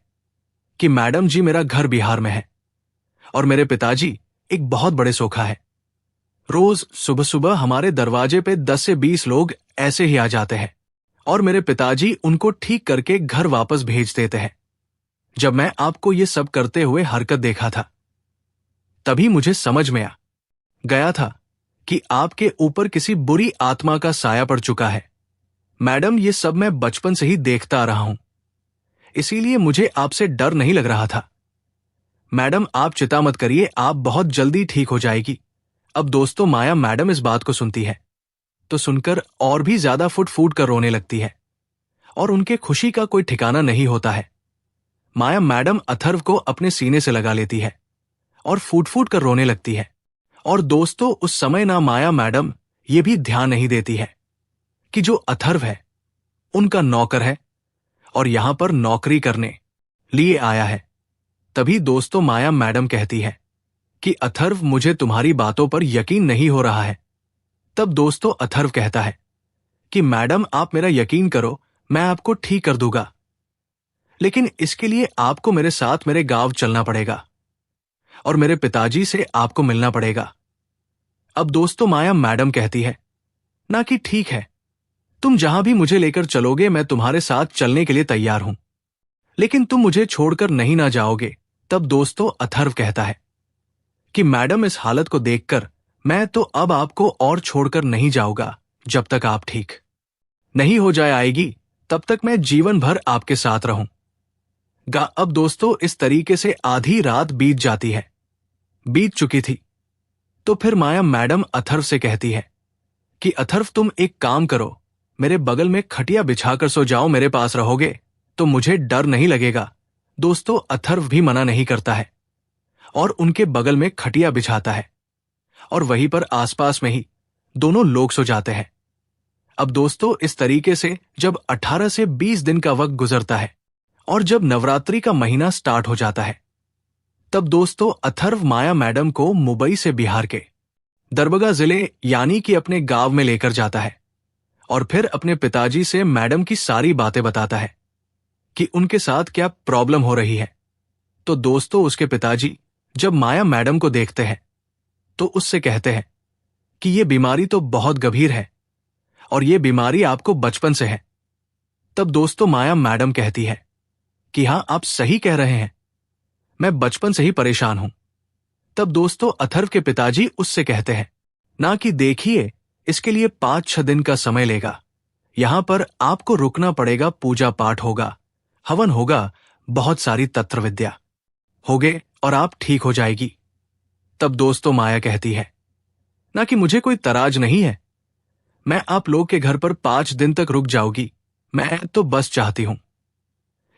कि मैडम जी, मेरा घर बिहार में है और मेरे पिताजी एक बहुत बड़े सोखा है। रोज सुबह सुबह हमारे दरवाजे पे 10 से 20 लोग ऐसे ही आ जाते हैं और मेरे पिताजी उनको ठीक करके घर वापस भेज देते हैं। जब मैं आपको ये सब करते हुए हरकत देखा था तभी मुझे समझ में आ गया था कि आपके ऊपर किसी बुरी आत्मा का साया पड़ चुका है। मैडम, ये सब मैं बचपन से ही देखता आ रहा हूं, इसीलिए मुझे आपसे डर नहीं लग रहा था। मैडम, आप चिंता मत करिए, आप बहुत जल्दी ठीक हो जाएगी। अब दोस्तों माया मैडम इस बात को सुनती है तो सुनकर और भी ज्यादा फुट फूट कर रोने लगती है और उनके खुशी का कोई ठिकाना नहीं होता है। माया मैडम अथर्व को अपने सीने से लगा लेती है और फूट फूट कर रोने लगती है। और दोस्तों उस समय ना माया मैडम ये भी ध्यान नहीं देती है कि जो अथर्व है उनका नौकर है और यहां पर नौकरी करने लिए आया है। तभी दोस्तों माया मैडम कहती है कि अथर्व, मुझे तुम्हारी बातों पर यकीन नहीं हो रहा है। तब दोस्तों अथर्व कहता है कि मैडम, आप मेरा यकीन करो, मैं आपको ठीक कर दूंगा, लेकिन इसके लिए आपको मेरे साथ मेरे गांव चलना पड़ेगा और मेरे पिताजी से आपको मिलना पड़ेगा। अब दोस्तों माया मैडम कहती है ना कि ठीक है, तुम जहां भी मुझे लेकर चलोगे मैं तुम्हारे साथ चलने के लिए तैयार हूं, लेकिन तुम मुझे छोड़कर नहीं ना जाओगे। तब दोस्तों अथर्व कहता है कि मैडम, इस हालत को देखकर मैं तो अब आपको और छोड़कर नहीं जाऊंगा जब तक आप ठीक नहीं हो जाए आएगी, तब तक मैं जीवन भर आपके साथ रहूंगा। अब दोस्तों इस तरीके से आधी रात बीत चुकी थी। तो फिर माया मैडम अथर्व से कहती है कि अथर्व, तुम एक काम करो, मेरे बगल में खटिया बिछाकर सो जाओ, मेरे पास रहोगे तो मुझे डर नहीं लगेगा। दोस्तों अथर्व भी मना नहीं करता है और उनके बगल में खटिया बिछाता है और वहीं पर आसपास में ही दोनों लोग सो जाते हैं। अब दोस्तों इस तरीके से जब 18 से 20 दिन का वक्त गुजरता है और जब नवरात्रि का महीना स्टार्ट हो जाता है, तब दोस्तों अथर्व माया मैडम को मुंबई से बिहार के दरभंगा जिले यानी कि अपने गांव में लेकर जाता है और फिर अपने पिताजी से मैडम की सारी बातें बताता है कि उनके साथ क्या प्रॉब्लम हो रही है। तो दोस्तों उसके पिताजी जब माया मैडम को देखते हैं तो उससे कहते हैं कि ये बीमारी तो बहुत गंभीर है और ये बीमारी आपको बचपन से है। तब दोस्तों माया मैडम कहती है कि हां, आप सही कह रहे हैं, मैं बचपन से ही परेशान हूं। तब दोस्तों अथर्व के पिताजी उससे कहते हैं ना कि देखिए, इसके लिए 5-6 दिन का समय लेगा, यहां पर आपको रुकना पड़ेगा, पूजा पाठ होगा, हवन होगा, बहुत सारी तंत्र विद्या होगे और आप ठीक हो जाएगी। तब दोस्तों माया कहती है ना कि मुझे कोई तराज नहीं है, मैं आप लोग के घर पर 5 दिन तक रुक जाऊंगी, मैं तो बस चाहती हूं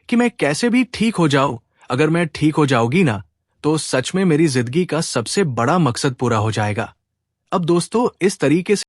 कि मैं कैसे भी ठीक हो जाऊं। अगर मैं ठीक हो जाऊंगी ना तो सच में मेरी जिंदगी का सबसे बड़ा मकसद पूरा हो जाएगा। अब दोस्तों इस तरीके से